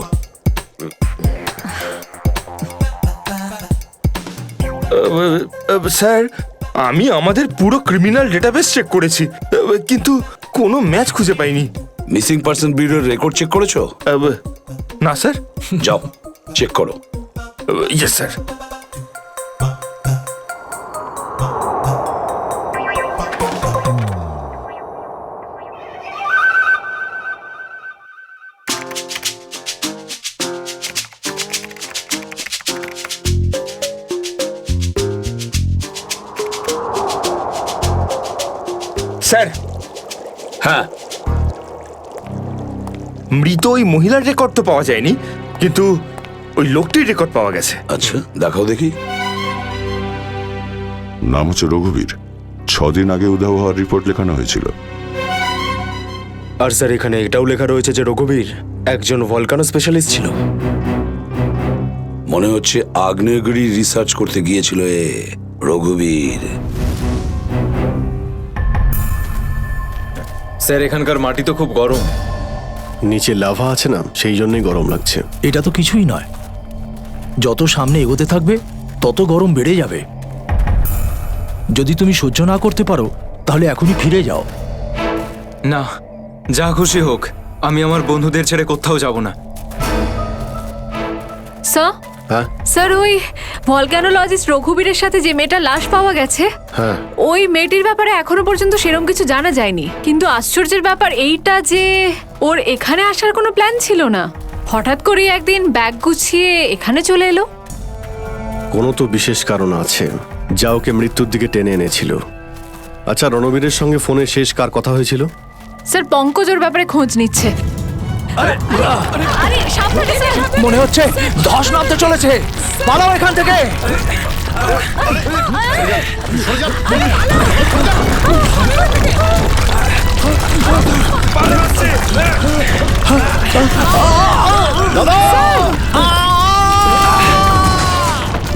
স্যার, আমি আমাদের পুরো ক্রিমিনাল ডেটাবেস চেক করেছি, কিন্তু কোনো ম্যাচ খুঁজে পাইনি। মিসিং পারসন ব্যুরোর রেকর্ড চেক করেছো? না স্যার। যাও চেক করো। Yes sir. স্যার। হ্যাঁ, মৃত ওই মহিলার রেকর্ড তো পাওয়া যায়নি, কিন্তু ওই লোকটির রেকর্ড পাওয়া গেছে। আচ্ছা দেখাও দেখি। নাম হচ্ছে রঘুবীর। 6 দিন আগে উধাও হওয়ার রিপোর্ট লেখানো হয়েছিল। আর স্যার এখানে এটাও লেখা রয়েছে যে রঘুবীর একজন ভলকানো স্পেশালিস্ট ছিল। মনে হচ্ছে আগ্নেয়গিরি রিসার্চ করতে গিয়েছিল এ রঘুবীর। স্যার এখানকার মাটি তো খুব গরম। নিচে লাভা আছে না, সেই জন্যই গরম লাগছে। এটা তো কিছুই নয়, যত সামনে এগোতে থাকবে তত গরম বেড়ে যাবে। যদি তুমি সহ্য না করতে পারো তাহলে এখনই ফিরে যাও। না, যা খুশি হোক, আমি আমার বন্ধুদের ছেড়ে কোথাও যাব না। স্যার, স্যার ওই ভলক্যানোলজিস্ট রঘুবীরের সাথে যে মেয়েটার লাশ পাওয়া গেছে, ওই মেয়েটির ব্যাপারে এখনো পর্যন্ত সেরকম কিছু জানা যায়নি। কিন্তু আশ্চর্যের ব্যাপার এইটা যে ওর এখানে আসার কোনো প্ল্যান ছিল না, হঠাৎ করে একদিন ব্যাগ গুছিয়ে এখানে চলে এলো। কোনো তো বিশেষ কারণ আছে যা ওকে মৃত্যুর দিকে টেনে এনেছিল। আচ্ছা, রণবীরের সঙ্গে ফোনে শেষ কার কথা হয়েছিল? স্যার পঙ্কজ ওর ব্যাপারে খোঁজ নিচ্ছে। মনে হচ্ছে ধস নামতে চলেছে, পালাও এখান থেকে।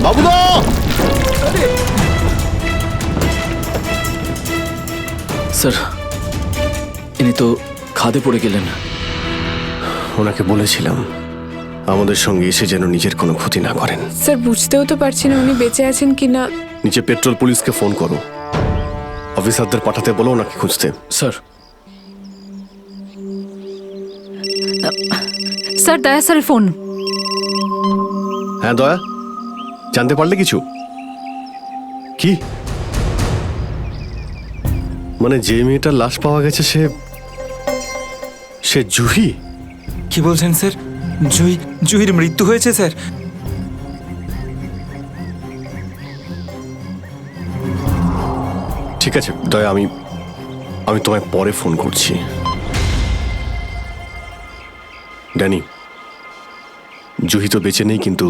বাবুদা, স্যার ইনি তো খাদে পড়ে গেলেন। ওনাকে বলেছিলাম আমাদের সঙ্গে এসে যেন নিজের কোনো ক্ষতি না করেন। স্যার বুঝতেও তো পারছি না উনি বেঁচে আছেন কিনা। নিচে পেট্রোল পুলিশকে ফোন করো, অফিসারদের পাঠাতে বলো ওনাকে খুঁজতে। স্যার স্যার দয়া স্যারের ফোন। হ্যাঁ দয়া, জানতে পারলে কিছু? কি মানে যে মেয়েটার লাশ পাওয়া গেছে সে জুহি? কি বলছেন স্যার? জুহির মৃত্যু হয়েছে স্যার? ঠিক আছে দয়া, আমি তোমায় পরে ফোন করছি। ড্যানি, জুহি তো বেঁচে নেই, কিন্তু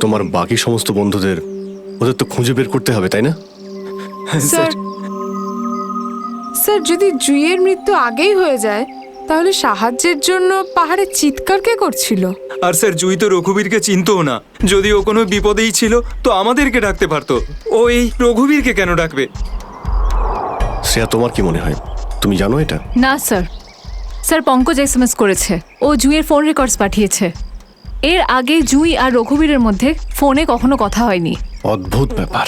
তোমার বাকি সমস্ত বন্ধুদের ওদের তো খুঁজে বের করতে হবে, তাই না? স্যার স্যার যদি জুইয়ের মৃত্যু আগেই হয়ে যায় তাহলে সাহায্যের জন্য পাহাড়ে চিৎকার কে করছিল? আর স্যার জুই তো রঘুবীরকে চিনতও না। যদি ও কোনো বিপদেই ছিল তো আমাদেরকে ডাকতে পারতো, ও এই রঘুবীরকে কেন ডাকবে? শ্রেয়া, তোমার কি মনে হয়? তুমি জানো এটা? না স্যার, স্যার পঙ্কজ এসএমএস করেছে, ও জুইয়ের ফোন রেকর্ডস পাঠিয়েছে। এর আগে জুই আর রঘুবীরের মধ্যে ফোনে কখনো কথা হয়নি। অদ্ভুত ব্যাপার,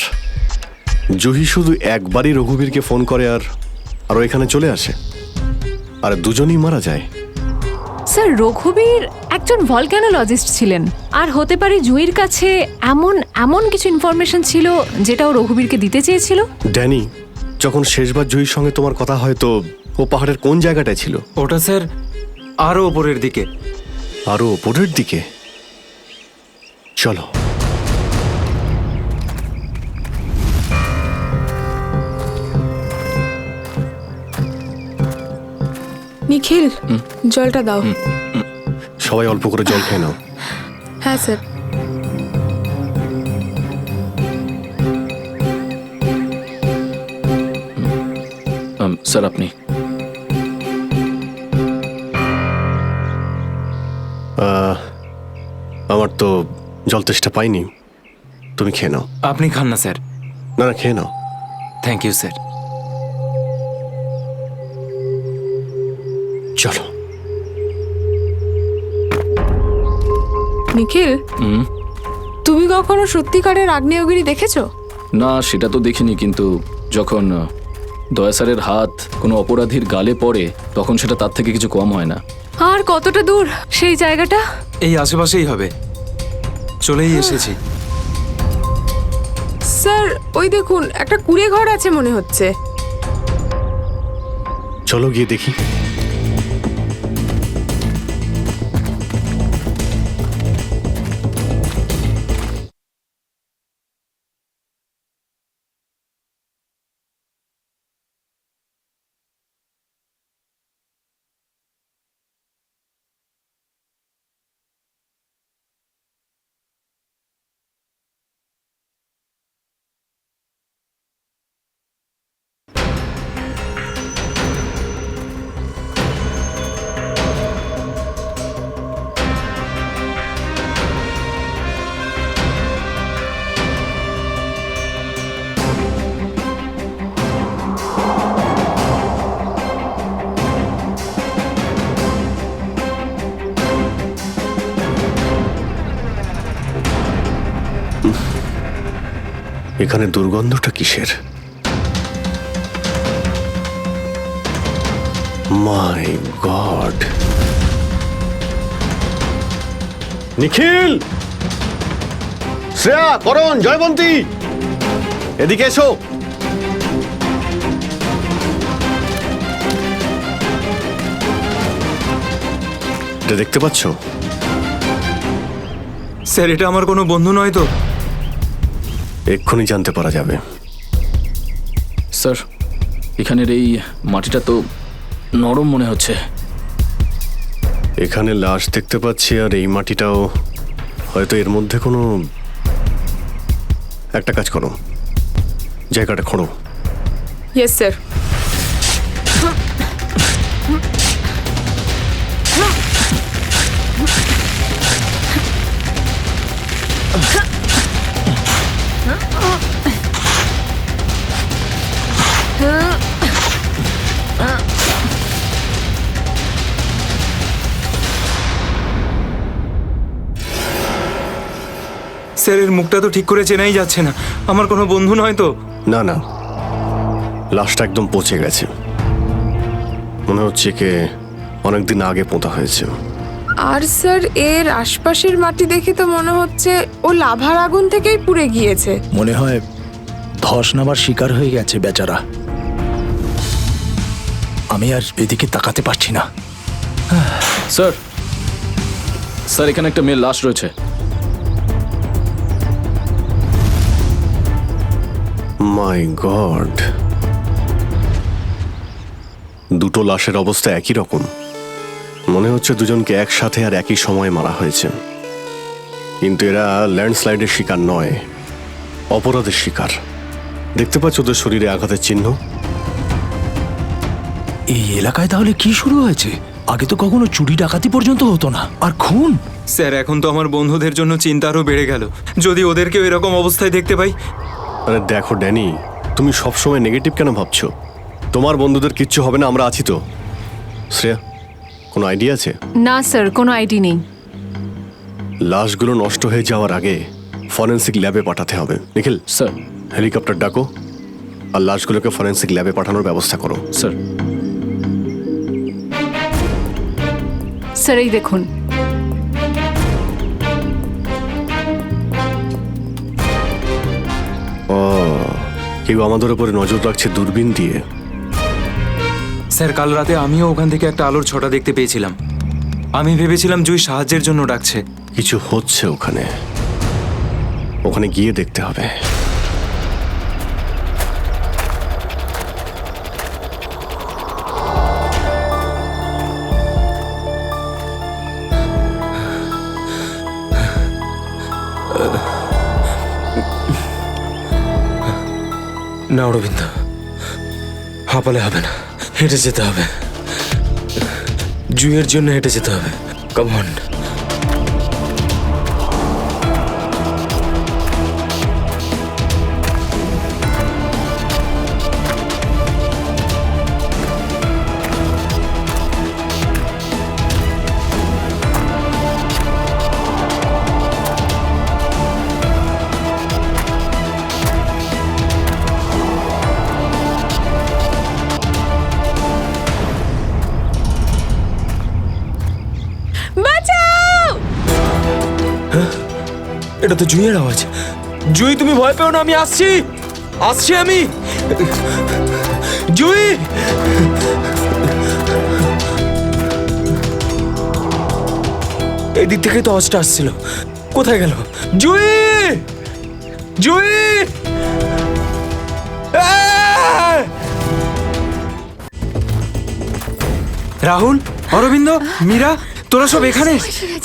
জুহি শুধু একবারই রঘুবীরকে ফোন করে আর ও এখানে চলে আসে, আর দুজনই মারা যায়। স্যার রঘুবীর একজন ভলক্যানোলজিস্ট ছিলেন, আর হতে পারে জুইয়ের কাছে এমন কিছু ইনফরমেশন ছিল যেটা ও রঘুবীরকে দিতে চেয়েছিল। ড্যানি, যখন শেষবার জুহির সঙ্গে তোমার কথা হয় তো ও পাহাড়ের কোন জায়গাটায় ছিল? ওটা স্যার আরো ওপরের দিকে। আরো ওপরের দিকে? চলো। নিখিল, জলটা দাও। সবাই অল্প করে জল খেয়ে নাও। হ্যাঁ স্যার। স্যার আপনি? আমার তো জল তেষ্টা পাইনি, তুমি খেয়ে নাও। আপনি খান না স্যার। না না, খেয়ে নাও। Thank you sir. চলো। নিখিল, তুমি কখনো সত্যিকারের আগ্নেয়গিরি দেখেছো? না, সেটা তো দেখিনি, কিন্তু যখন দয়া স্যারের হাত কোনো অপরাধীর গালে পড়ে তখন সেটা তার থেকে কিছু কম হয় না। আর কতটা দূর সেই জায়গাটা? এই আশেপাশেই হবে, চলেই এসেছি। স্যার ওই দেখুন, একটা কুঁড়ে ঘর আছে মনে হচ্ছে। চলো গিয়ে দেখি। এখানে দুর্গন্ধটা কিসের? মাই গড! নিখিল, শ্রেয়া, করণ, জয়বন্তী, এদিকে এসো। এটা দেখতে পাচ্ছ? স্যার এটা আমার কোনো বন্ধু নয় তো? এক্ষুনি জানতে পারা যাবে। স্যার এখানের এই মাটিটা তো নরম মনে হচ্ছে। এখানে লাশ দেখতে পাচ্ছি, আর এই মাটিটাও হয়তো এর মধ্যে কোনো একটা কাজ করো, জায়গাটা খোঁড়ো। Yes sir. স্যার এর মুখটা তো ঠিক করে চেনাই যাচ্ছে না, আমার কোনো বন্ধু নয় তো? না না, লাশটা একদম পচে গেছে, মনে হচ্ছে কে অনেকদিন আগে পোঁতা হয়েছে। আর স্যার এর আশপাশের মাটি দেখে তো মনে হচ্ছে ও লাভার আগুন থেকেই পুড়ে গিয়েছে। মনে হয় ধস নামার শিকার হয়ে গেছে বেচারা। আমি আর এদিকে তাকাতে পারছি না। স্যার স্যার এখানে একটা মেয়ের লাশ রয়েছে। মাই গড, দুটো লাশের অবস্থা একই রকম। মনে হচ্ছে দুজনকে একসাথে আর একই সময়ে মারা হয়েছে। কিন্তু এরা ল্যান্ডস্লাইডের শিকার নয়, অপরাধের শিকার। দেখতে পাচ্ছ ওদের শরীরে আঘাতের চিহ্ন। এই এলাকায় তাহলে কি শুরু হয়েছে? আগে তো কখনো চুরি ডাকাতি পর্যন্ত হতো না, আর খুন। স্যার এখন তো আমার বন্ধুদের জন্য চিন্তা আরও বেড়ে গেল। যদি ওদেরকেও এরকম অবস্থায় দেখতে পাই। আরে দেখো ড্যানি, তুমি সবসময় নেগেটিভ কেন ভাবছো? তোমার বন্ধুদের কিচ্ছু হবে না, আমরা আছি তো। শ্রেয়া, কোনো আইডিয়া আছে? না স্যার, কোনো আইডি নেই। লাশগুলো নষ্ট হয়ে যাওয়ার আগে ফরেন্সিক ল্যাবে পাঠাতে হবে। নিখিল স্যার, হেলিকপ্টার ডাকো আর লাশগুলোকে ফরেন্সিক ল্যাবে পাঠানোর ব্যবস্থা করো। স্যার। স্যার এই দেখুন। ও, কেউ আমাদের উপরে নজর রাখছে দূরবীন দিয়ে। স্যার কাল রাতে আমিও ওখান থেকে একটা আলোর ছটা দেখতে পেয়েছিলাম। আমি ভেবেছিলাম জুই সাহায্যের জন্য ডাকছে। কিছু হচ্ছে ওখানে, ওখানে গিয়ে দেখতে হবে। না অরবিন্দ, হাঁপালে হবে না, হেঁটে যেতে হবে। জুইয়ের জন্য হেঁটে যেতে হবে। Come on. এটা তো জুইয়ের আওয়াজ। জুই তুমি ভয় পেও না, আমি আসছি, আসছি আমি। জুই, এই দিক থেকে তো আওয়াজটা আসছিল, কোথায় গেল? জুই, জুই, রাহুল, অরবিন্দ, মীরা, তোরা সব এখানে?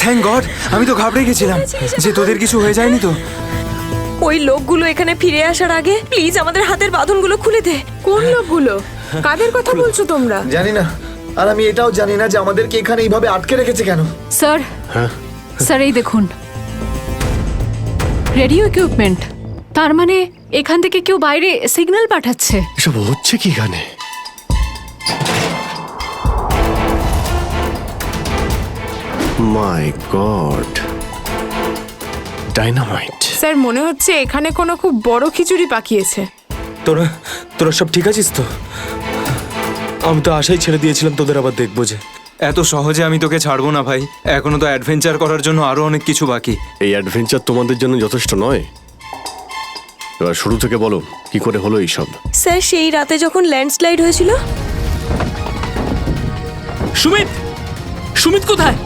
থ্যাংক গড, আমি তো ঘাবড়ে গেছিলাম যে তোদের কিছু হয়ে যায়নি তো। ওই লোকগুলো এখানে ফিরে আসার আগে প্লিজ আমাদের হাতের বাঁধনগুলো খুলে দে। কোন লোকগুলো? কাদের কথা বলছো তোমরা? জানি না, আর আমি এটাও জানি না যে আমাদেরকে এখানে এইভাবে আটকে রেখেছে কেন। স্যার, স্যার এই দেখুন, রেডিও ইকুইপমেন্ট। তার মানে এখান থেকে কেউ বাইরে সিগন্যাল পাঠাচ্ছে। এসব হচ্ছে কি এখানে? মাই গড, ডাইনামাইট। স্যার মনে হচ্ছে এখানে কোনো খুব বড় খিচুড়ি পাকিয়েছে। তোরা তোরা সব ঠিক আছিস তো? আমি তো আশাই ছেড়ে দিয়েছিলাম তোদের আবার দেখবো যে। এত সহজে আমি তোকে ছাড়বো না ভাই, এখনো তো অ্যাডভেঞ্চার করার জন্য আরো অনেক কিছু বাকি। এই অ্যাডভেঞ্চার তোমাদের জন্য যথেষ্ট নয়? এবার শুরু থেকে বলো, কি করে হলো এইসব? স্যার সেই রাতে যখন ল্যান্ডস্লাইড হয়েছিল। সুমিত, সুমিত কোথায়?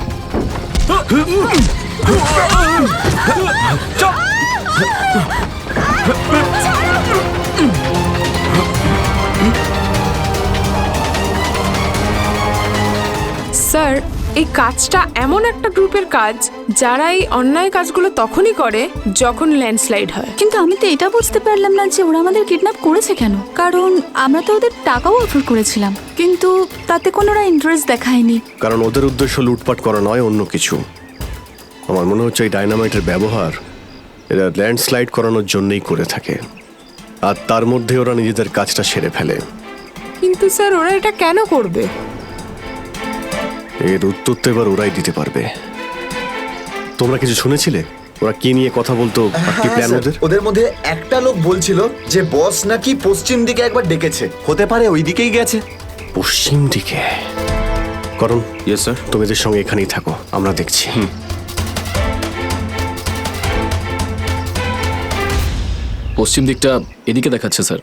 স্যার এই কাজটা এমন একটা গ্রুপের কাজ যারা এই অন্যায় কাজগুলো তখনই করে যখন ল্যান্ডস্লাইড হয়। কিন্তু আমি তো এটা বুঝতে পারলাম না যে ওরা আমাদের কিডন্যাপ করেছে কেন। কারণ আমরা তো ওদের টাকাও অফার করেছিলাম, কিন্তু তাতে কোনো ওরা ইন্টারেস্ট দেখায়নি। কারণ ওদের উদ্দেশ্য লুটপাট করা নয়, অন্য কিছু। আমার মনে হচ্ছে এই ডাইনামাইটের ব্যবহার এরা ল্যান্ডস্লাইড করানোর জন্যই করে থাকে, আর তার মধ্যে ওরা নিজেদের কাজটা সেরে ফেলে। কিন্তু স্যার ওরা এটা কেন করবে? এর উত্তর তো এবার ওরাই দিতে পারবে। তোমরা কিছু শুনেছিলে ওরা কি নিয়ে কথা বলতো? কি প্ল্যান ওদের? ওদের মধ্যে একটা লোক বলছিল যে বস নাকি পশ্চিম দিকে একবার ডেকেছে, হতে পারে ওই দিকেই গেছে। পশ্চিম দিকে? করণ, ইয়েস স্যার। তুমি এদের সঙ্গে এখানেই থাকো, আমরা দেখছি। পশ্চিম দিকটা এদিকে দেখাচ্ছে স্যার।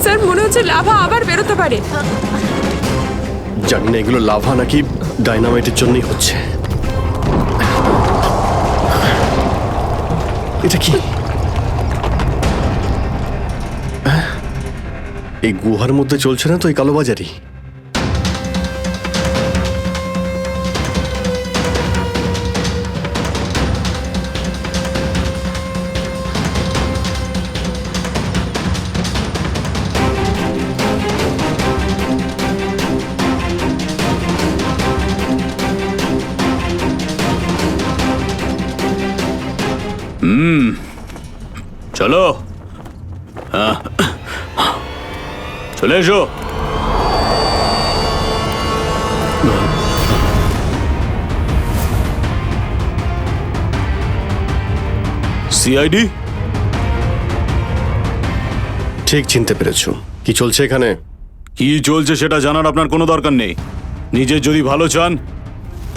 স্যার মনে হচ্ছে লাভা আবার বেরোতে পারে। জানি না এগুলো লাভা নাকি ডাইনামাইটের জন্যই হচ্ছে। এটা কি? এই গুহার মধ্যে চলছে না তো এই কালোবাজারি? চলো, হ্যাঁ চলে এসো। সিআইডি? ঠিক চিনতে পেরেছো। কি চলছে এখানে? কি চলছে সেটা জানার আপনার কোনো দরকার নেই। নিজের যদি ভালো চান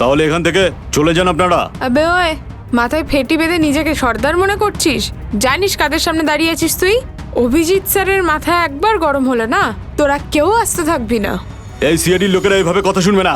তাহলে এখান থেকে চলে যান আপনারা। আবে ওই, মাথায় ফেটি বেঁধে নিজেকে সর্দার মনে করছিস? জানিস কাদের সামনে দাঁড়িয়ে আছিস তুই? অভিজিৎ স্যারের মাথা একবার গরম হলো না, তোরা কেউ আসতে থাকবি না। এই সিআইডির লোকেরা এইভাবে কথা শুনবে না।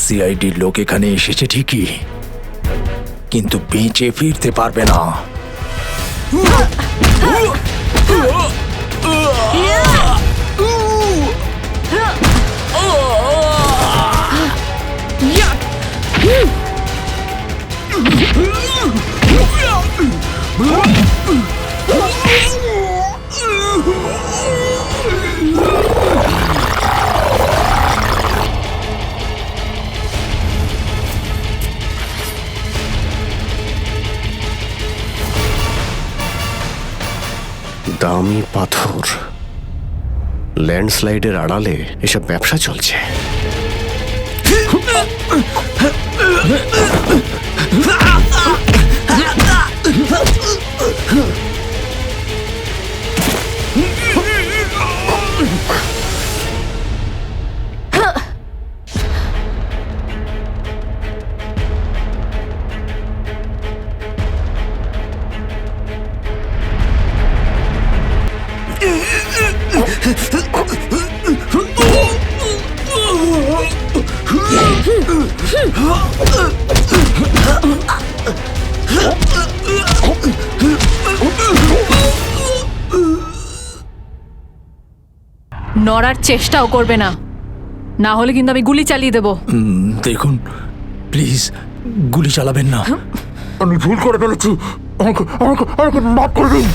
সিআইডির লোক এখানে এসেছে ঠিকই, কিন্তু বেঁচে ফিরতে পারবে না। দামি পাথর, ল্যান্ডস্লাইডের আড়ালে এসব ব্যবসা চলছে। নড়ার চেষ্টাও করবে না, না হলে কিন্তু আমি গুলি চালিয়ে দেবো। দেখুন প্লিজ, গুলি চালাবেন না। আমি ভুল করে ফেলেছি, আমাকে আমাকে আমাকে মাফ করে দিন।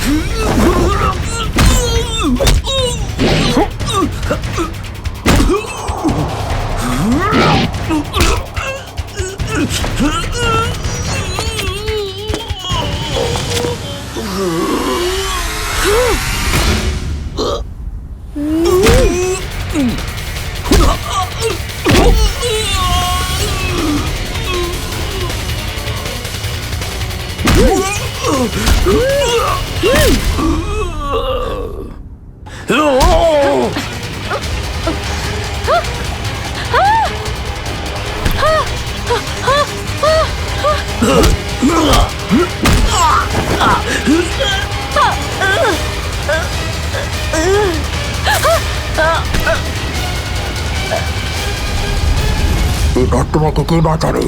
তোমাকে কে বাঁচাবে?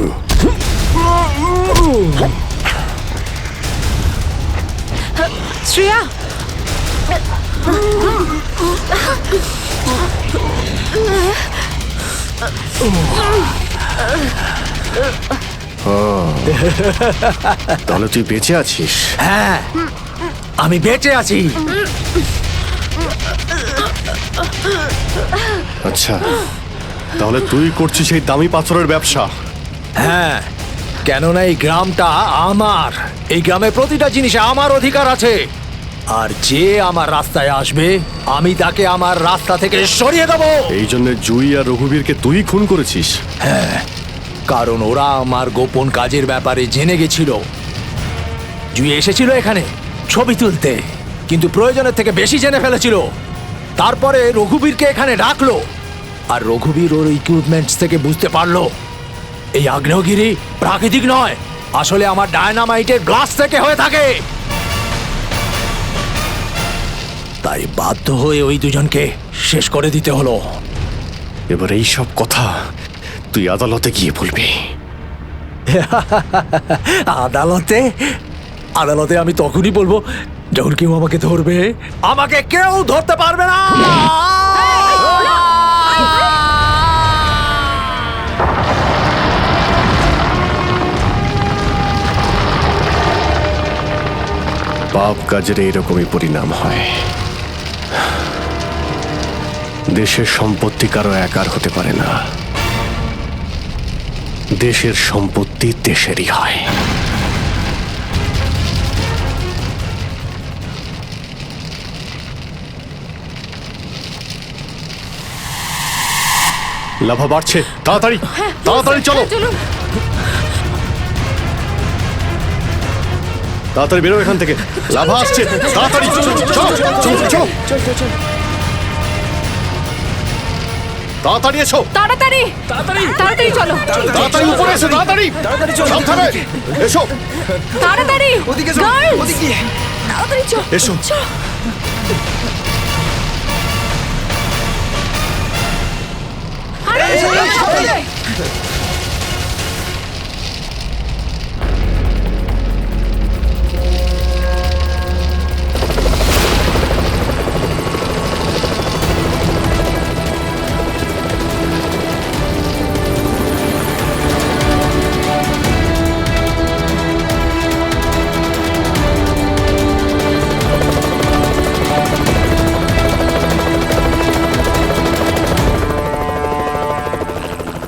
শ্রেয়া, তাহলে তুই বেঁচে আছিস? হ্যাঁ, আমি বেঁচে আছি। আচ্ছা, তাহলে তুই করছিস এই দামি পাথরের ব্যবসা? হ্যাঁ, কেননা এই গ্রামটা আমার। এই গ্রামে প্রতিটা জিনিসে আমার অধিকার আছে। আর যে আমার রাস্তায় আসবে আমি তাকে আমার রাস্তা থেকে সরিয়ে দেবো। এই জন্য জুই আর রঘুবীরকে তুই খুন করেছিস? হ্যাঁ, কারণ ওরা আমার গোপন কাজের ব্যাপারে জেনে গেছিল। জুই এসেছিল এখানে ছবি তুলতে, কিন্তু প্রয়োজনের থেকে বেশি জেনে ফেলেছিল। তারপরে রঘুবীরকে এখানে ডাকলো, আর রঘুবীর ওর ইকুইপমেন্টস থেকে বুঝতে পারলো এই আগ্নেয়গিরি প্রাকৃতিক নয়, আসলে আমার ডায়নামাইটের গ্লাস থেকে হয়ে থাকে। তাই বাধ্য হয়ে ওই দুজনকে শেষ করে দিতে হলো। এবার এই সব কথা তুই আদালতে গিয়ে বলবি। আদালতে? আদালতে আমি তখনই বলবো যখন কেউ আমাকে ধরবে। আমাকে কেউ ধরতে পারবে না। পাপ কাজের এইরকমই পরিণাম হয়। দেশের সম্পত্তি কারো একার হতে পারে না। দেশের সম্পত্তি দেশেরই হয়। লাভা বাড়ছে, তাড়াতাড়ি তাড়াতাড়ি চলো, তাড়াতাড়ি বেরো এখান থেকে। লাভা আসছে, তাড়াতাড়ি চলো চলো চলো চলো, তাড়াতাড়ি এসো, তাড়াতাড়ি তাড়াতাড়ি তাড়াতাড়ি চলো, তাড়াতাড়ি উপরে এসো, তাড়াতাড়ি সাবধানে এসো, তাড়াতাড়ি ওদিকে চলো, Girls! ওদিকে তাড়াতাড়ি চলো, এসো। আরে, সাবধানে।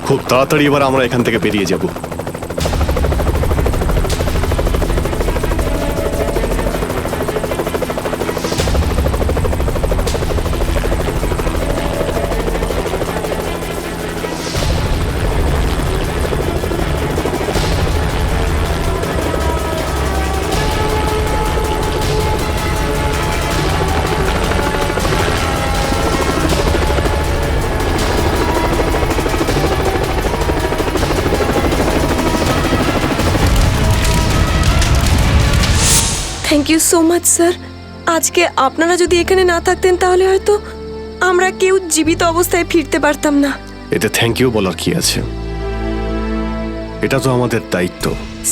খুব তাড়াতাড়ি এবার আমরা এখান থেকে বেরিয়ে যাব। Thank you so much sir. আজকে আপনারা যদি এখানে না থাকতেন তাহলে হয়তো আমরা কেউ জীবিত অবস্থায় ফিরতে পারতাম না। এতে থ্যাংক ইউ বলার কি আছে? এটা তো আমাদের দায়িত্ব।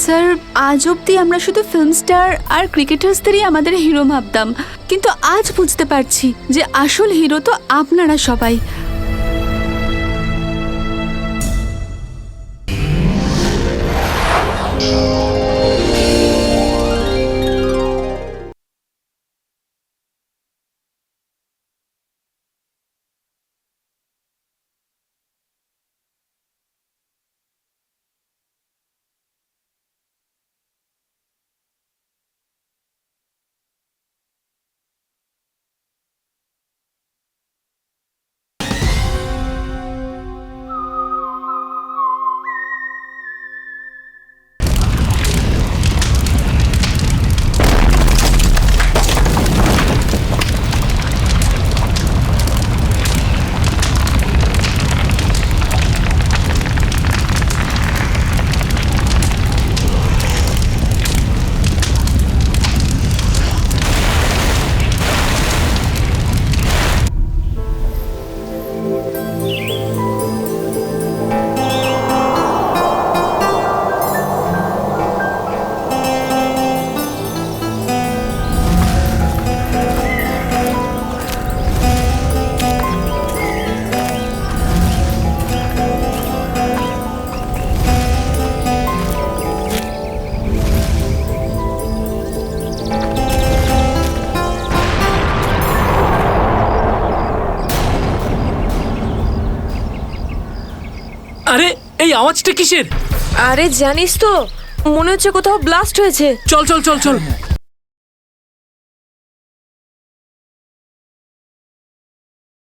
স্যার, আজ অবধি আমরা শুধু ফিল্ম স্টার আর ক্রিকেটার্সদেরই আমাদের হিরো ভাবতাম, কিন্তু আজ বুঝতে পারছি যে আসল হিরো তো আপনারা সবাই। আরে এই আওয়াজটা কিসের? আরে জানিস তো মনে হচ্ছে কোথাও ব্লাস্ট হয়েছে। চল চল চল চল